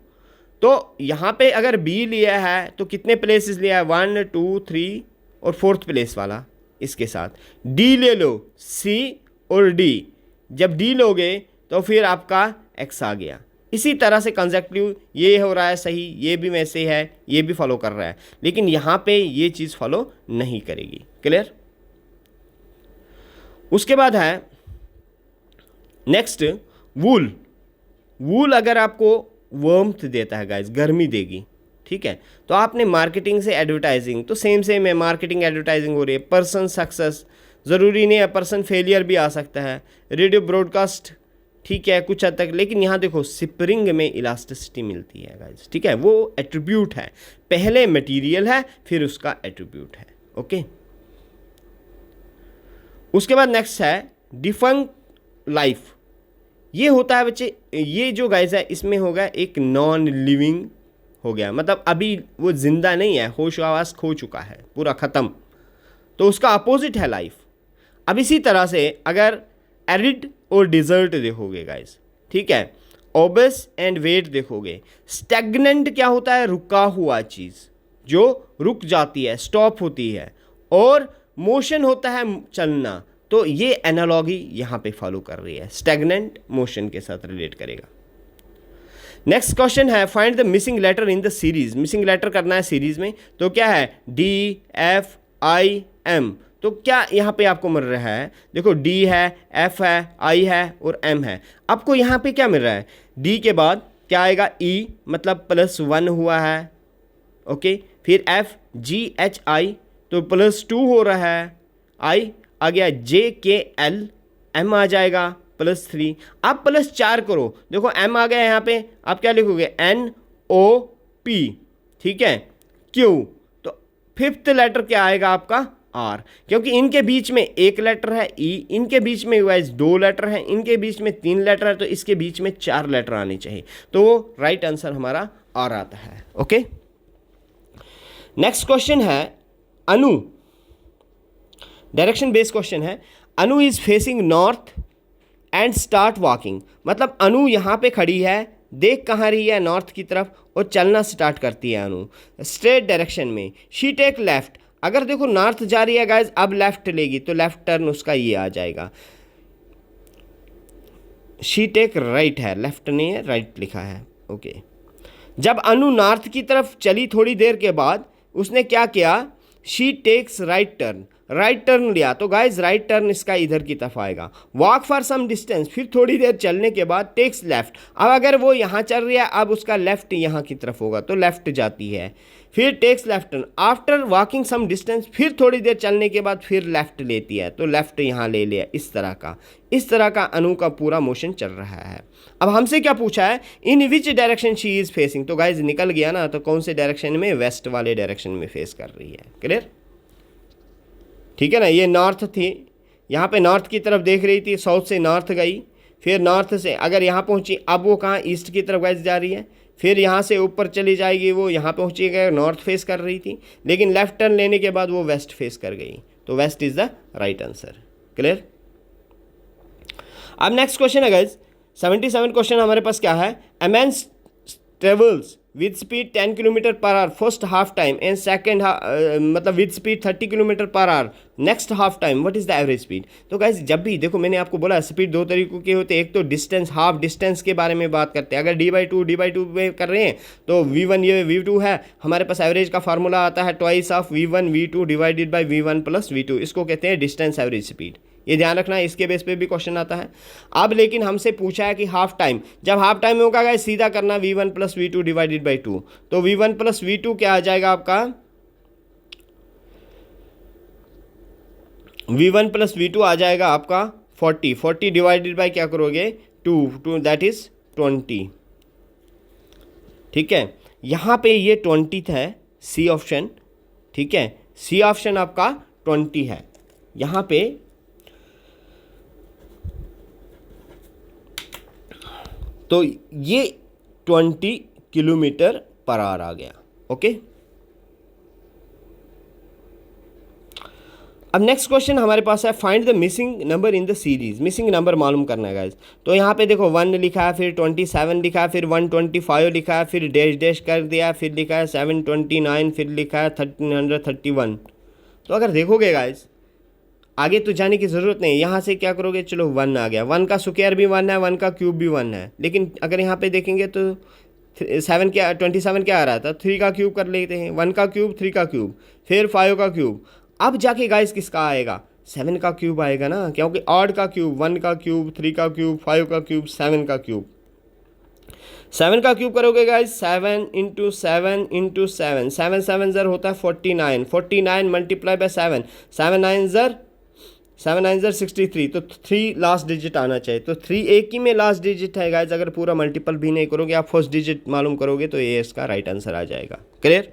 तो यहाँ पे अगर बी लिया है तो कितने प्लेसेस लिया है, 1 2 3 और 4th प्लेस वाला इसके साथ। डी ले लो, सी और डी, जब डी लोगे तो फिर आपका एक्स आ गया। इसी तरह से कंसेक्टिव ये हो रहा है सही, ये भी वैसे है, ये भी फॉलो कर रहा है, लेकिन यहाँ पे ये चीज़ फॉलो नहीं करेगी। क्लियर? उसके बाद है नेक्स्ट वूल। वूल अगर आपको वर्मथ देता है गाइज, गर्मी देगी। ठीक है, तो आपने मार्केटिंग से एडवर्टाइजिंग, तो सेम है, मार्केटिंग एडवर्टाइजिंग हो रही है। पर्सन सक्सेस ज़रूरी नहीं है, पर्सन फेलियर भी आ सकता है। रेडियो ब्रॉडकास्ट ठीक है कुछ हद तक, लेकिन यहाँ देखो स्प्रिंग में इलास्टिसिटी मिलती है गाइज। ठीक है, वो एट्रीब्यूट है, पहले मटेरियल है फिर उसका एट्रीब्यूट है। ओके, उसके बाद नेक्स्ट है डिफंक्ट लाइफ। ये होता है बच्चे, ये जो गाइज है इसमें होगा एक नॉन लिविंग हो गया, मतलब अभी वो जिंदा नहीं है, होश आवास खो चुका है, पूरा ख़त्म, तो उसका अपोजिट है लाइफ। अब इसी तरह से अगर एरिड और डिजर्ट देखोगे गाइज, ठीक है, ओबस एंड वेट देखोगे। स्टैग्नेंट क्या होता है, रुका हुआ चीज़ जो रुक जाती है, स्टॉप होती है, और मोशन होता है चलना। तो ये एनालॉगी यहाँ पे फॉलो कर रही है, स्टैग्नेंट मोशन के साथ रिलेट करेगा। नेक्स्ट क्वेश्चन है find the missing letter in the series. Missing letter करना है सीरीज में, तो क्या है डी एफ आई एम। तो क्या यहाँ पे आपको मिल रहा है, देखो डी है, एफ है, आई है और एम है। आपको यहाँ पे क्या मिल रहा है, डी के बाद क्या आएगा, ई मतलब +1 हुआ है, ओके। फिर एफ जी एच आई तो +2 हो रहा है, आई आ गया जे के एल, एम आ जाएगा +3। आप +4 करो, देखो एम आ गया यहाँ पे, आप क्या लिखोगे, एन ओ पी, ठीक है, क्यू, तो फिफ्थ लेटर क्या आएगा आपका, आर, क्योंकि इनके बीच में एक लेटर है ई, इनके बीच में वाइज 2 लेटर हैं, इनके बीच में 3 लेटर है, तो इसके बीच में 4 लेटर आने चाहिए, तो राइट आंसर हमारा आर आता है, ओके। नेक्स्ट क्वेश्चन है अनु, डायरेक्शन बेस्ड क्वेश्चन है। Anu is facing north and start walking, मतलब अनु यहाँ पे खड़ी है, देख कहाँ रही है, नॉर्थ की तरफ, और चलना स्टार्ट करती है अनु स्ट्रेट डायरेक्शन में। शी टेक लेफ्ट, अगर देखो नॉर्थ जा रही है गाइज, अब लेफ्ट लेगी तो लेफ्ट टर्न उसका ये आ जाएगा। शी टेक राइट है, लेफ्ट नहीं है, राइट लिखा है, ओके। जब अनु नॉर्थ की तरफ चली थोड़ी देर के बाद उसने क्या किया, she takes right turn, right turn लिया, तो गाइज राइट टर्न इसका इधर की तरफ आएगा। वॉक फॉर सम डिस्टेंस, फिर थोड़ी देर चलने के बाद टेक्स लेफ्ट, अब अगर वो यहाँ चल रही है, अब उसका लेफ्ट यहाँ की तरफ होगा तो लेफ्ट जाती है। फिर takes left turn, after walking some distance, फिर थोड़ी देर चलने के बाद फिर लेफ्ट लेती है, तो लेफ्ट यहाँ ले लिया, इस तरह का अनु का पूरा मोशन चल रहा है। अब हमसे क्या पूछा है, in which direction she is facing, तो गाइज निकल गया ना, तो कौन से डायरेक्शन में, वेस्ट वाले डायरेक्शन में फेस कर रही है, क्लियर, ठीक है ना। ये नॉर्थ थी, यहाँ पे नॉर्थ की तरफ देख रही थी, साउथ से नॉर्थ गई, फिर नॉर्थ से अगर यहाँ पहुँची, अब वो कहाँ, ईस्ट की तरफ गाइज जा रही है, फिर यहाँ से ऊपर चली जाएगी, वो यहाँ पहुँची गई, नॉर्थ फेस कर रही थी, लेकिन लेफ्ट टर्न लेने के बाद वो वेस्ट फेस कर गई, तो west is the right answer, clear. अब नेक्स्ट क्वेश्चन है गाइज 77 क्वेश्चन हमारे पास क्या है, a man travels with speed 10 kilometre per hour first half time and second मतलब with speed 30 kilometre per hour next half time, what is the average speed. तो guys जब भी देखो, मैंने आपको बोला स्पीड 2 तरीकों के होते हैं, एक तो डिस्टेंस, हाफ डिस्टेंस के बारे में बात करते हैं, अगर d/2 में कर रहे हैं तो v1 ये v2 है, हमारे पास एवरेज का फार्मूला आता है twice of v1 v2 divided by v1 + v2, इसको कहते हैं डिस्टेंस एवरेज स्पीड, ये ध्यान रखना है, इसके बेस पे भी क्वेश्चन आता है। अब लेकिन हमसे पूछा है कि हाफ टाइम, जब हाफ टाइम होगा गाइस सीधा करना v1 + v2 डिवाइडेड बाई 2, तो v1 + v2 क्या आ जाएगा आपका, v1 + v2 आ जाएगा आपका 40 डिवाइडेड बाई क्या करोगे 2 दैट इज 20, ठीक है। यहाँ पे ये 20 है, सी ऑप्शन, ठीक है, सी ऑप्शन आपका 20 है यहाँ पे। तो ये 20 किलोमीटर पर आवर आ गया, ओके। अब नेक्स्ट क्वेश्चन हमारे पास है, find the missing number in the series, missing number मालूम करना है गाइस। तो यहाँ पे देखो 1 लिखा है, फिर 27 लिखा है, फिर 125 लिखा है, फिर डैश डैश कर दिया, फिर लिखा है 729, फिर लिखा है 1331। तो अगर देखोगे गाइस आगे तो जाने की ज़रूरत नहीं, यहाँ से क्या करोगे, चलो 1 आ गया, 1 का स्क्वायर भी 1 है, 1 का क्यूब भी 1 है, लेकिन अगर यहाँ पे देखेंगे तो 27 क्या आ रहा था, 3 का क्यूब कर लेते हैं, 1 का क्यूब, 3 का क्यूब, फिर 5 का क्यूब, अब जाके गाइस किसका आएगा, 7 का क्यूब आएगा ना, क्योंकि ऑड का क्यूब, 1 का क्यूब, 3 का क्यूब, 5 का क्यूब, 7 का क्यूब, 7 का क्यूब करोगे गाइस 7 × 7 × 7, 7 7 ज़र होता है 49, 49 मल्टीप्लाई बाय 7, 7 9 ज़र 63, तो 3 लास्ट डिजिट आना चाहिए, तो 3 एक ही में लास्ट डिजिट है गाइस, अगर पूरा मल्टीपल भी नहीं करोगे, आप फर्स्ट डिजिट मालूम करोगे तो ये इसका राइट आंसर आ जाएगा, क्लियर।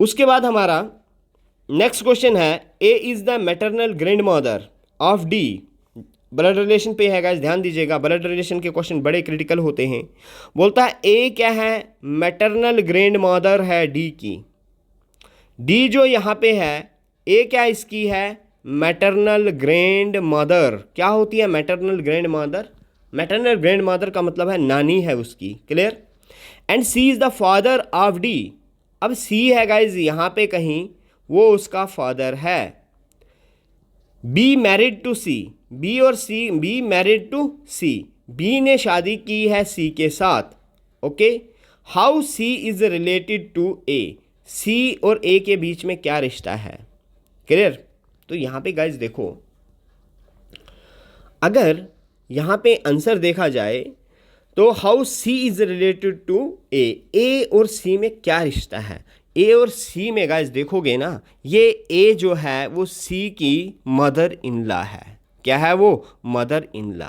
उसके बाद हमारा नेक्स्ट क्वेश्चन है, A is the maternal grandmother of D, blood relation पे है गाइस, ध्यान दीजिएगा, ब्लड रिलेशन के क्वेश्चन बड़े क्रिटिकल होते हैं। बोलता है ए क्या है, मैटरनल ग्रैंड मदर है डी की, डी जो यहाँ पे है, ए क्या इसकी है, मैटरनल ग्रैंड मदर, क्या होती है maternal grandmother, maternal grandmother का मतलब है नानी है उसकी, क्लियर। And C is the father of D, अब सी है गाइज यहाँ पे कहीं, वो उसका फादर है। B married to C, B और C, B married to C, B ने शादी की है सी के साथ, okay. How C is related to A, C और ए के बीच में क्या रिश्ता है, क्लियर। तो यहाँ पे गाइज देखो, अगर यहाँ पे आंसर देखा जाए तो how C is related to A और सी में क्या रिश्ता है। ए और सी में गाइज देखोगे ना, ये ए जो है वो सी की मदर इन लॉ है। क्या है वो? Mother in law.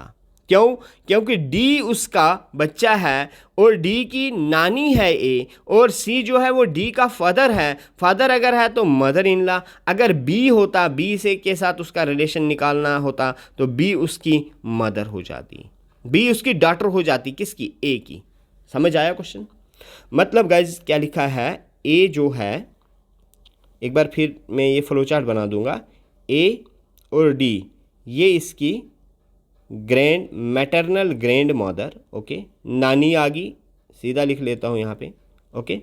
क्यों? क्योंकि डी उसका बच्चा है और डी की नानी है ए, और सी जो है वो डी का फादर है। फादर अगर है तो मदर इन लॉ। अगर बी होता, बी से के साथ उसका रिलेशन निकालना होता तो बी उसकी मदर हो जाती, बी उसकी डॉटर हो जाती। किसकी? ए की। समझ आया क्वेश्चन? मतलब गाइज क्या लिखा है, ए जो है, एक बार फिर मैं ये फ्लो चार्ट बना दूंगा, ए और डी ये इसकी grand maternal grand mother, okay, नानी आ गई, सीधा लिख लेता हूँ यहाँ पे, ओके।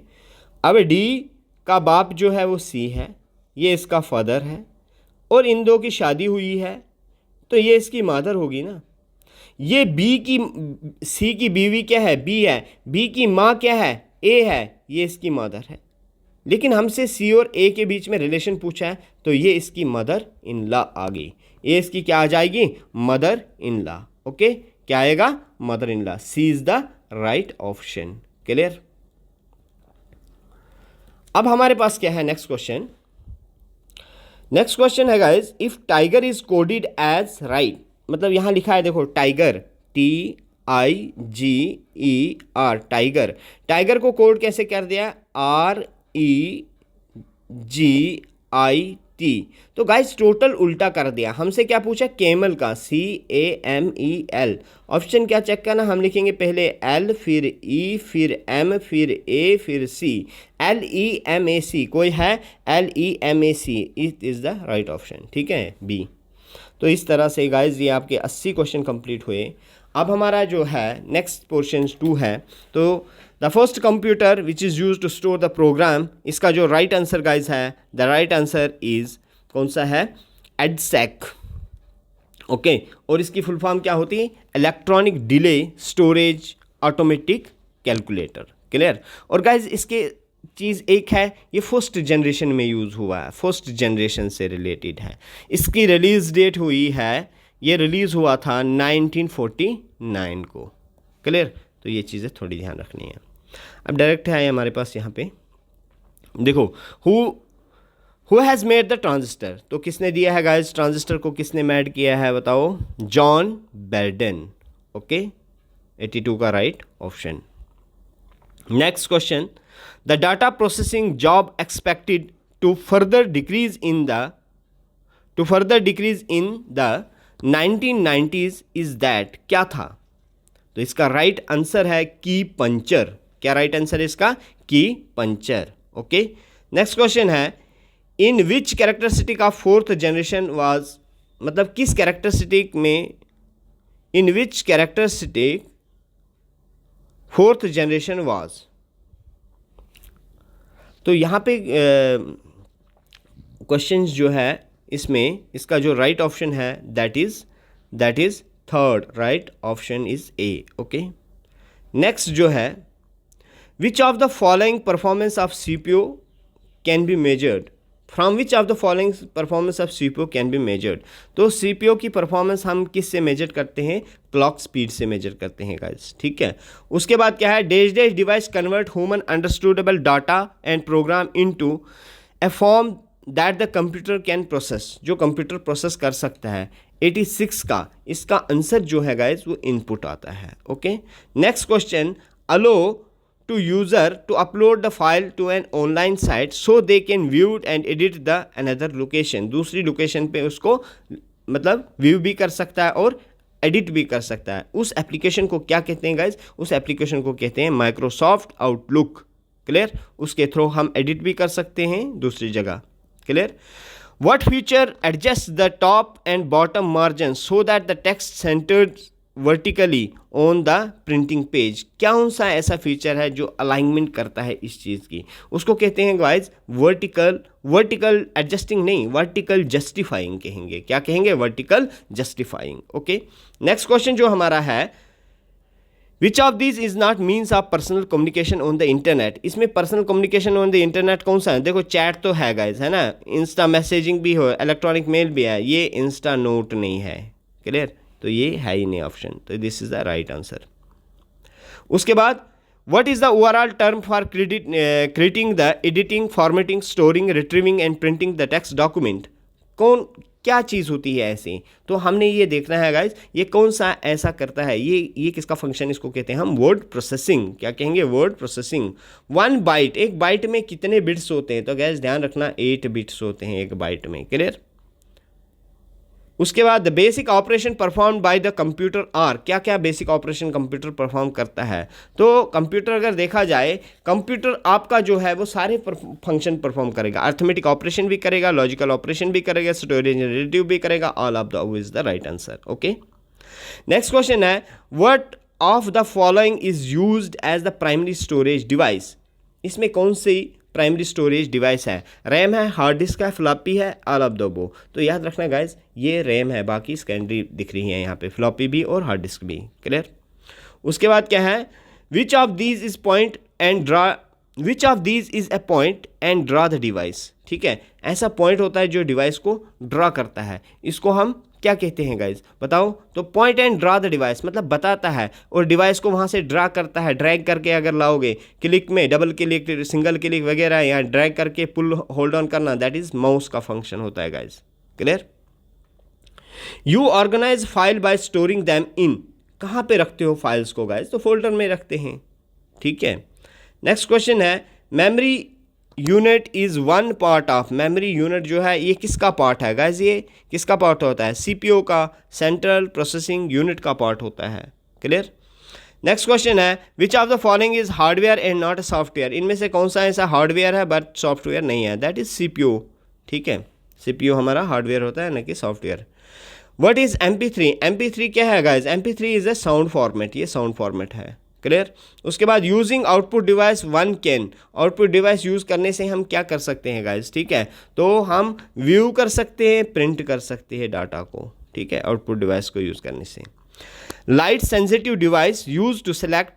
अब डी का बाप जो है वो सी है, ये इसका फादर है, और इन दो की शादी हुई है तो ये इसकी मदर होगी ना। ये बी की, सी की बीवी क्या है? बी है। बी की माँ क्या है? ए है। ये इसकी मदर है। लेकिन हमसे सी और ए के बीच में रिलेशन पूछा है तो ये इसकी मदर इन लॉ आ गई। ये इसकी क्या आ जाएगी? Mother in law. ओके, क्या आएगा? Mother in law. C is the right option. Clear? अब हमारे पास क्या है नेक्स्ट क्वेश्चन। नेक्स्ट क्वेश्चन है guys, if tiger is coded as right, मतलब यहां लिखा है देखो टाइगर, TIGER, टाइगर। टाइगर को कोड कैसे कर दिया? REGIT। तो गाइस टोटल उल्टा कर दिया। हमसे क्या पूछा? कैमल का, CAMEL। ऑप्शन क्या चेक करना, हम लिखेंगे पहले L, फिर E, फिर M, फिर A, फिर C। LEMAC कोई है? LEMAC it is the right option. ठीक है, B। तो इस तरह से गाइज ये आपके 80 क्वेश्चन कंप्लीट हुए। अब हमारा जो है नेक्स्ट पोर्शन 2 है। तो the first computer which is use to store the program, इसका जो राइट आंसर गाइज है, द राइट आंसर इज कौन सा है? EDSEC। ओके, और इसकी फुल फॉर्म क्या होती है? Electronic delay storage automatic calculator. Clear? और गाइज इसके चीज़ एक है, ये फर्स्ट जनरेशन में यूज़ हुआ है, फर्स्ट जनरेशन से रिलेटेड है। इसकी रिलीज़ डेट हुई है, ये रिलीज़ हुआ था 1949 को। क्लियर? तो ये चीज़ें थोड़ी ध्यान रखनी है। अब डायरेक्ट है हमारे पास यहाँ पे देखो, who has made the transistor. तो किसने दिया है गाइस ट्रांजिस्टर को? किसने मेड किया है बताओ? जॉन बेल्डन। ओके, 82 का right option. Next question, the data processing job expected to further decrease in the 1990s is that, क्या था? तो इसका राइट आंसर है की पंचर। क्या राइट आंसर है इसका? की पंचर। ओके, नेक्स्ट क्वेश्चन है, in which characteristic of fourth generation was, मतलब किस कैरेक्टरिस्टिक में, in which characteristic fourth generation was. तो यहाँ पे क्वेश्चंस जो है इसमें, इसका जो राइट ऑप्शन है that is third, right option is A. Okay, next जो है, which of the following performance of CPU can be measured, from which of the following performance of CPU can be measured. तो CPU की performance हम किस से major करते हैं? Clock speed से मेजर करते हैं गाइस। ठीक है, उसके बाद क्या है, dash dash device convert human understandable data and program into a form that the computer can process, जो कंप्यूटर प्रोसेस कर सकता है। 86 का इसका आंसर जो है गाइस वो इनपुट आता है। Okay, next question, allow to user to upload the file to an online site so they can view and edit the another location, दूसरी लोकेशन पे उसको मतलब व्यू भी कर सकता है और एडिट भी कर सकता है। उस एप्लीकेशन को क्या कहते हैं गाइज? उस एप्लीकेशन को कहते हैं माइक्रोसॉफ्ट आउटलुक। क्लियर? उसके थ्रू हम एडिट भी कर सकते हैं दूसरी जगह। Clear? What feature adjust the top and bottom margin so that the text centred vertically on the printing page. कौन सा ऐसा फीचर है जो अलाइनमेंट करता है इस चीज़ की? उसको कहते हैं गाइज वर्टिकल एडजस्टिंग नहीं, वर्टिकल जस्टिफाइंग कहेंगे। क्या कहेंगे? Vertical justifying. Okay, next question जो हमारा है, which of this is not means of personal communication on the internet. इसमें personal communication on the internet कौन सा है? देखो चैट तो है गाइज, है ना, इंस्टा मैसेजिंग भी हो, इलेक्ट्रॉनिक मेल भी है, ये इंस्टा नोट नहीं है। क्लियर? तो ये है ही नहीं ऑप्शन, तो this is the right answer. उसके बाद what is the overall term for creating the editing, formatting, storing, retrieving and printing the text document. कौन क्या चीज़ होती है ऐसी? तो हमने ये देखना है गाइज, ये कौन सा ऐसा करता है, ये किसका फंक्शन इसको कहते हैं हम? Word processing. क्या कहेंगे? Word processing. 1 बाइट, एक बाइट में कितने बिट्स होते हैं? तो गाइज ध्यान रखना 8 बिट्स होते हैं एक बाइट में। क्लियर? उसके बाद the basic operation perform by the computer are. क्या क्या बेसिक ऑपरेशन कंप्यूटर परफॉर्म करता है? तो कंप्यूटर अगर देखा जाए, कंप्यूटर आपका जो है वो सारे फंक्शन परफॉर्म करेगा। अर्थमेटिक ऑपरेशन भी करेगा, लॉजिकल ऑपरेशन भी करेगा, स्टोरेज एंड रिट्रीव भी करेगा। All of the is the right answer. Okay, next question है what of the following is used as the primary storage device. इसमें कौन सी प्राइमरी स्टोरेज डिवाइस है? रैम है, हार्ड डिस्क है, फ्लॉपी है, ऑल ऑफ द अबव। तो याद रखना गाइज, ये रैम है, बाकी सेकेंडरी दिख रही है यहाँ पे, फ्लॉपी भी और हार्ड डिस्क भी। क्लियर? उसके बाद क्या है? Which of these is point and draw, which of these is a point and draw the device. ठीक है, ऐसा पॉइंट होता है जो डिवाइस को ड्रा करता है, इसको हम क्या कहते हैं गाइज? बताओ। तो point and draw the device मतलब बताता है और डिवाइस को वहाँ से ड्रा करता है। ड्रैग करके अगर लाओगे, क्लिक में, डबल क्लिक, सिंगल क्लिक वगैरह, या ड्रैग करके पुल होल्ड ऑन करना, दैट इज माउस का फंक्शन होता है guys. Clear? You organise file by storing them in. कहाँ पे रखते हो फाइल्स को गाइज? तो फोल्डर में रखते हैं। ठीक है, नेक्स्ट क्वेश्चन है memory unit is 1 part of. Memory unit जो है ये किसका पार्ट है गाइज? ये किसका पार्ट होता है? सीपीयू का, सेंट्रल प्रोसेसिंग यूनिट का पार्ट होता है। क्लियर? नेक्स्ट क्वेश्चन है which of the following is hardware and not a software. इनमें से कौन सा ऐसा हार्डवेयर है बट सॉफ्टवेयर नहीं है? That is CPU. ठीक है, सीपीयू हमारा हार्डवेयर होता है, न कि software. What is MP3? MP3 क्या है guys? MP3 is a sound format, ये साउंड फॉर्मेट है। क्लियर? उसके बाद using output device 1 can. Output device use करने से हम क्या कर सकते हैं गाइज? ठीक है, तो हम व्यू कर सकते हैं, प्रिंट कर सकते हैं डाटा को। ठीक है, आउटपुट डिवाइस को यूज़ करने से। Light sensitive device use to select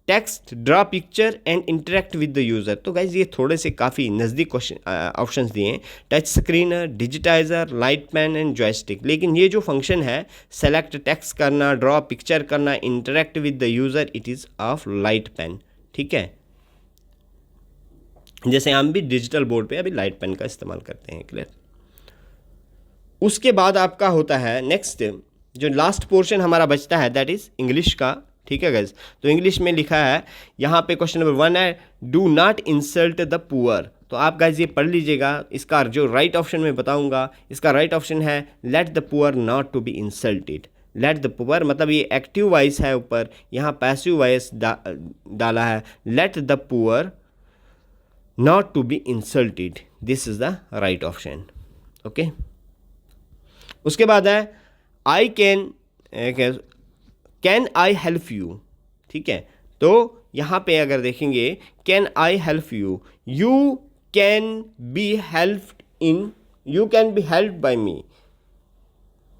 text, draw picture and interact with the user. तो गाइज ये थोड़े से काफ़ी नज़दीक ऑप्शंस दिए हैं, touch screener, digitiser, light pen and joystick. लेकिन ये जो फंक्शन है सेलेक्ट टेक्स्ट करना, ड्रॉ पिक्चर करना, interact with the user, it is of light pen. ठीक है, जैसे हम भी डिजिटल बोर्ड पे अभी लाइट पेन का इस्तेमाल करते हैं। क्लियर? उसके बाद आपका होता है नेक्स्ट, जो लास्ट पोर्शन हमारा बचता है दैट इज़ इंग्लिश का। ठीक है गाइज, तो इंग्लिश में लिखा है यहाँ पे क्वेश्चन नंबर 1 है do not insult the poor. तो आप गाइज ये पढ़ लीजिएगा, इसका जो राइट ऑप्शन मैं बताऊंगा, इसका राइट ऑप्शन है let the poor not to be insulted. Let the poor मतलब ये एक्टिव वॉइस है ऊपर, यहाँ पैसिव वॉइस डाला है, let the poor not to be insulted, this is the right option. Okay, उसके बाद है I can I help you. ठीक है, तो यहाँ पे अगर देखेंगे can I help you, you can be helped in, you can be help by me,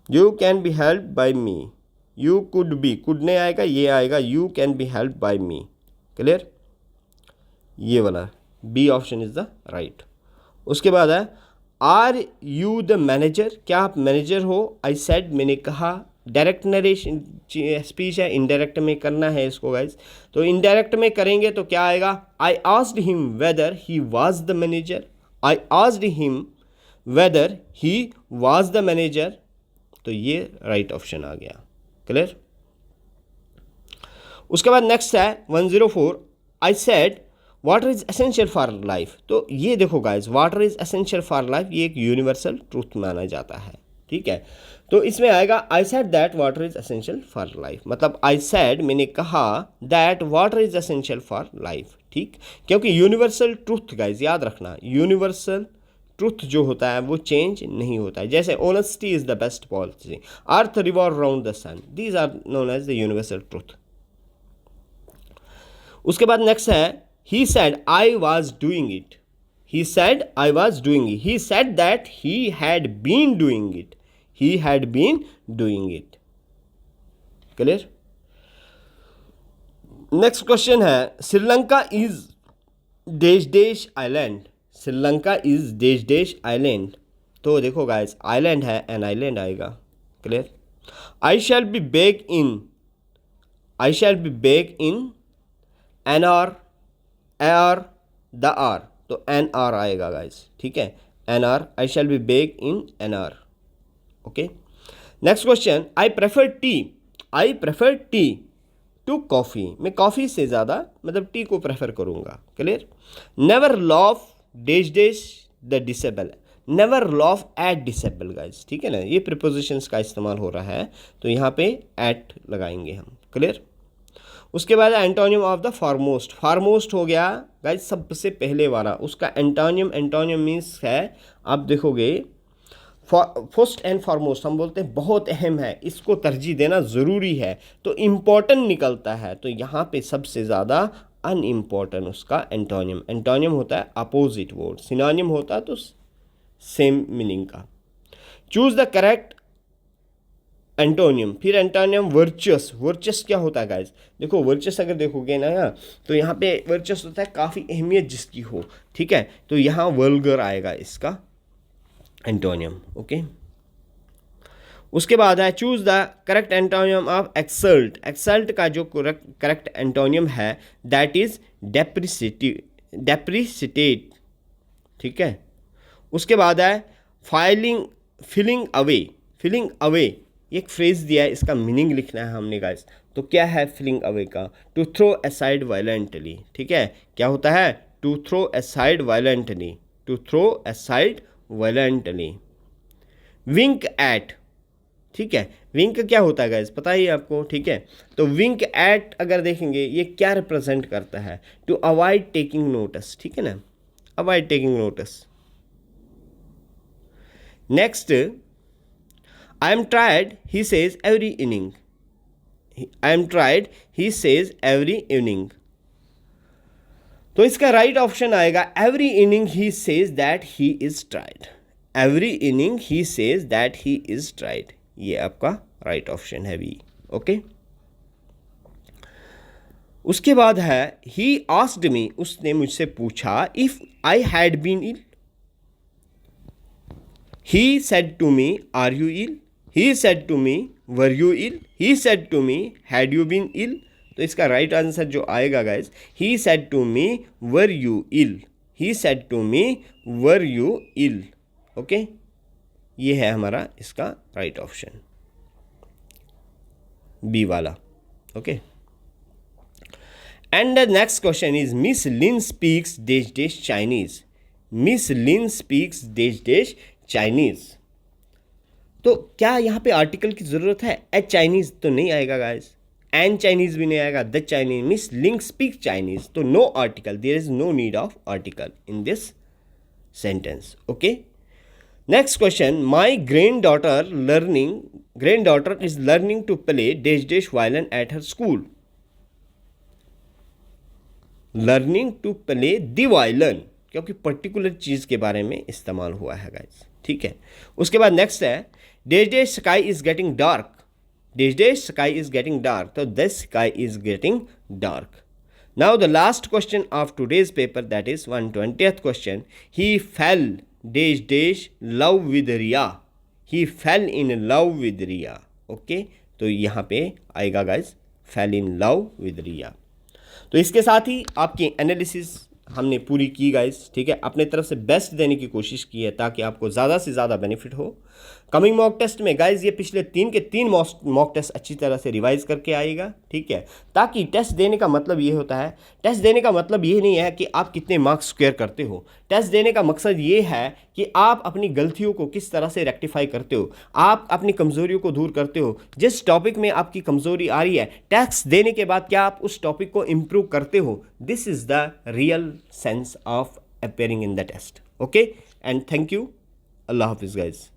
you can be help by me, you could be, could नहीं आएगा, ये आएगा you can be help by me. Clear? ये वाला B option is the right. उसके बाद है are you the manager. क्या आप मैनेजर हो? आई सेड, मैंने कहा। डायरेक्ट नरेशन स्पीच है, इनडायरेक्ट में करना है इसको गाइज। तो इनडायरेक्ट में करेंगे तो क्या आएगा? I asked him weather he was the manager, I asked him weather he was the manager. तो ये राइट ऑप्शन आ गया। क्लियर? उसके बाद नेक्स्ट है 104 I said water is essential for life. तो ये देखो guys, water is essential for life ये एक यूनिवर्सल ट्रूथ माना जाता है। ठीक है, तो इसमें आएगा I said that water is essential for life, मतलब आई सेड मैंने कहा that water is essential for life. ठीक, क्योंकि यूनिवर्सल ट्रूथ गाइज याद रखना, यूनिवर्सल ट्रूथ जो होता है वो चेंज नहीं होता है। जैसे honesty is the best policy, earth revolve around the sun, these are known as the universal truth. उसके बाद नेक्स्ट है he said I was doing it, he said I was doing it, he said that he had been doing it, he had been doing it. Clear? Next question है, Sri Lanka is dash dash island. Sri Lanka is dash dash island. तो देखो गाइस, island है, an island आएगा। Clear. I shall be back in, I shall be back in an hour, hour the hour, तो an hour आएगा गाइस, ठीक है, an hour. I shall be back in an hour. Okay. Next question, I prefer tea, I prefer tea to coffee. मैं coffee से ज़्यादा मतलब tea को प्रेफर करूँगा। Clear. Never laugh dash dash the disable, never laugh at disable guys, ठीक है ना, ये प्रिपोजिशंस का इस्तेमाल हो रहा है, तो यहाँ पे एट लगाएंगे हम। क्लियर। उसके बाद antonym of the foremost, foremost हो गया गाइस सबसे पहले वाला, उसका एंटोनियम, एंटोनियम मीन्स है, आप देखोगे फर्स्ट एंड फॉरमोस्ट हम बोलते हैं बहुत अहम है, इसको तरजीह देना ज़रूरी है, तो इम्पॉर्टेंट निकलता है, तो यहाँ पे सबसे ज़्यादा अनइम्पॉर्टेंट उसका एंटोनियम। एंटोनियम होता है अपोजिट वर्ड, सिनोनिम होता है तो सेम मीनिंग का। Choose the correct antonym. फिर एंटोनियम वर्चस, वर्चस क्या होता है गाइस, देखो वर्चस अगर देखोगे ना यहाँ, तो यहाँ पे वर्चस होता है काफ़ी अहमियत जिसकी हो, ठीक है, तो यहाँ वल्गर आएगा इसका एंटोनियम। ओके। उसके बाद है choose the correct antonym of exalt. Exalt का जो करेक्ट एंटोनियम है दैट इज डेप्रिसिटेट, ठीक है। उसके बाद है flinging, flinging away, flinging away एक फ्रेज दिया है, इसका मीनिंग लिखना है हमने गाइस, तो क्या है फिलिंग अवे का, टू थ्रो असाइड वायलेंटली, ठीक है, क्या होता है, to throw aside violently, to throw aside violently. Wink at, ठीक है, विंक क्या होता है गाइस पता ही आपको, ठीक है, तो विंक एट अगर देखेंगे ये क्या रिप्रेजेंट करता है, टू अवॉइड टेकिंग नोटिस, ठीक है ना, avoid taking notice. Next, I am tired he says every evening, I am tired he says every evening, तो इसका राइट ऑप्शन आएगा every evening he says that he is tired, every evening he says that he is tired, ये आपका right option है B. Okay. उसके बाद है he asked me, उसने मुझसे पूछा if I had been ill, he said to me are you ill, he said to me were you ill, he said to me had you been ill, तो इसका right answer जो आएगा guys, he said to me were you ill, he said to me were you ill। Okay, ये है हमारा इसका right option B वाला। Okay. And the next question is Miss Lin speaks dash dash Chinese, Miss Lin speaks dash dash Chinese, तो क्या यहाँ पे article की ज़रूरत है, ए चाइनीज़ तो नहीं आएगा गाइस, एन चाइनीज़ भी नहीं आएगा, the Chinese, Miss Ling speak Chinese, तो no article, there is no need of article in this sentence. Okay. Next question, my granddaughter is learning to play dash dash violin at her school, learning to play the violin, क्योंकि particular चीज़ के बारे में इस्तेमाल हुआ है guys, ठीक है। उसके बाद नेक्स्ट है dash dash sky is getting dark, dash dash sky is getting dark, तो the sky is getting dark. Now the last question of today's paper that is 120th question, he fell dash dash love with Riya, he fell in love with Riya. Okay, तो यहाँ पे आएगा guys fell in love with Riya. तो इसके साथ ही आपकी analysis हमने पूरी की गाइस, ठीक है, अपने तरफ से बेस्ट देने की कोशिश की है ताकि आपको ज़्यादा से ज़्यादा बेनिफिट हो। कमिंग मॉक टेस्ट में गाइस ये पिछले 3 के 3 मॉक टेस्ट अच्छी तरह से रिवाइज करके आएगा, ठीक है, ताकि टेस्ट देने का मतलब ये होता है, टेस्ट देने का मतलब ये नहीं है कि आप कितने मार्क्स स्क्वायर करते हो, टेस्ट देने का मकसद ये है कि आप अपनी गलतियों को किस तरह से रेक्टिफाई करते हो, आप अपनी कमज़ोरियों को दूर करते हो, जिस टॉपिक में आपकी कमज़ोरी आ रही है टेस्ट देने के बाद क्या आप उस टॉपिक को इम्प्रूव करते हो, this is the real sense of appearing in the test. Okay, and thank you. Allah Hafiz guys.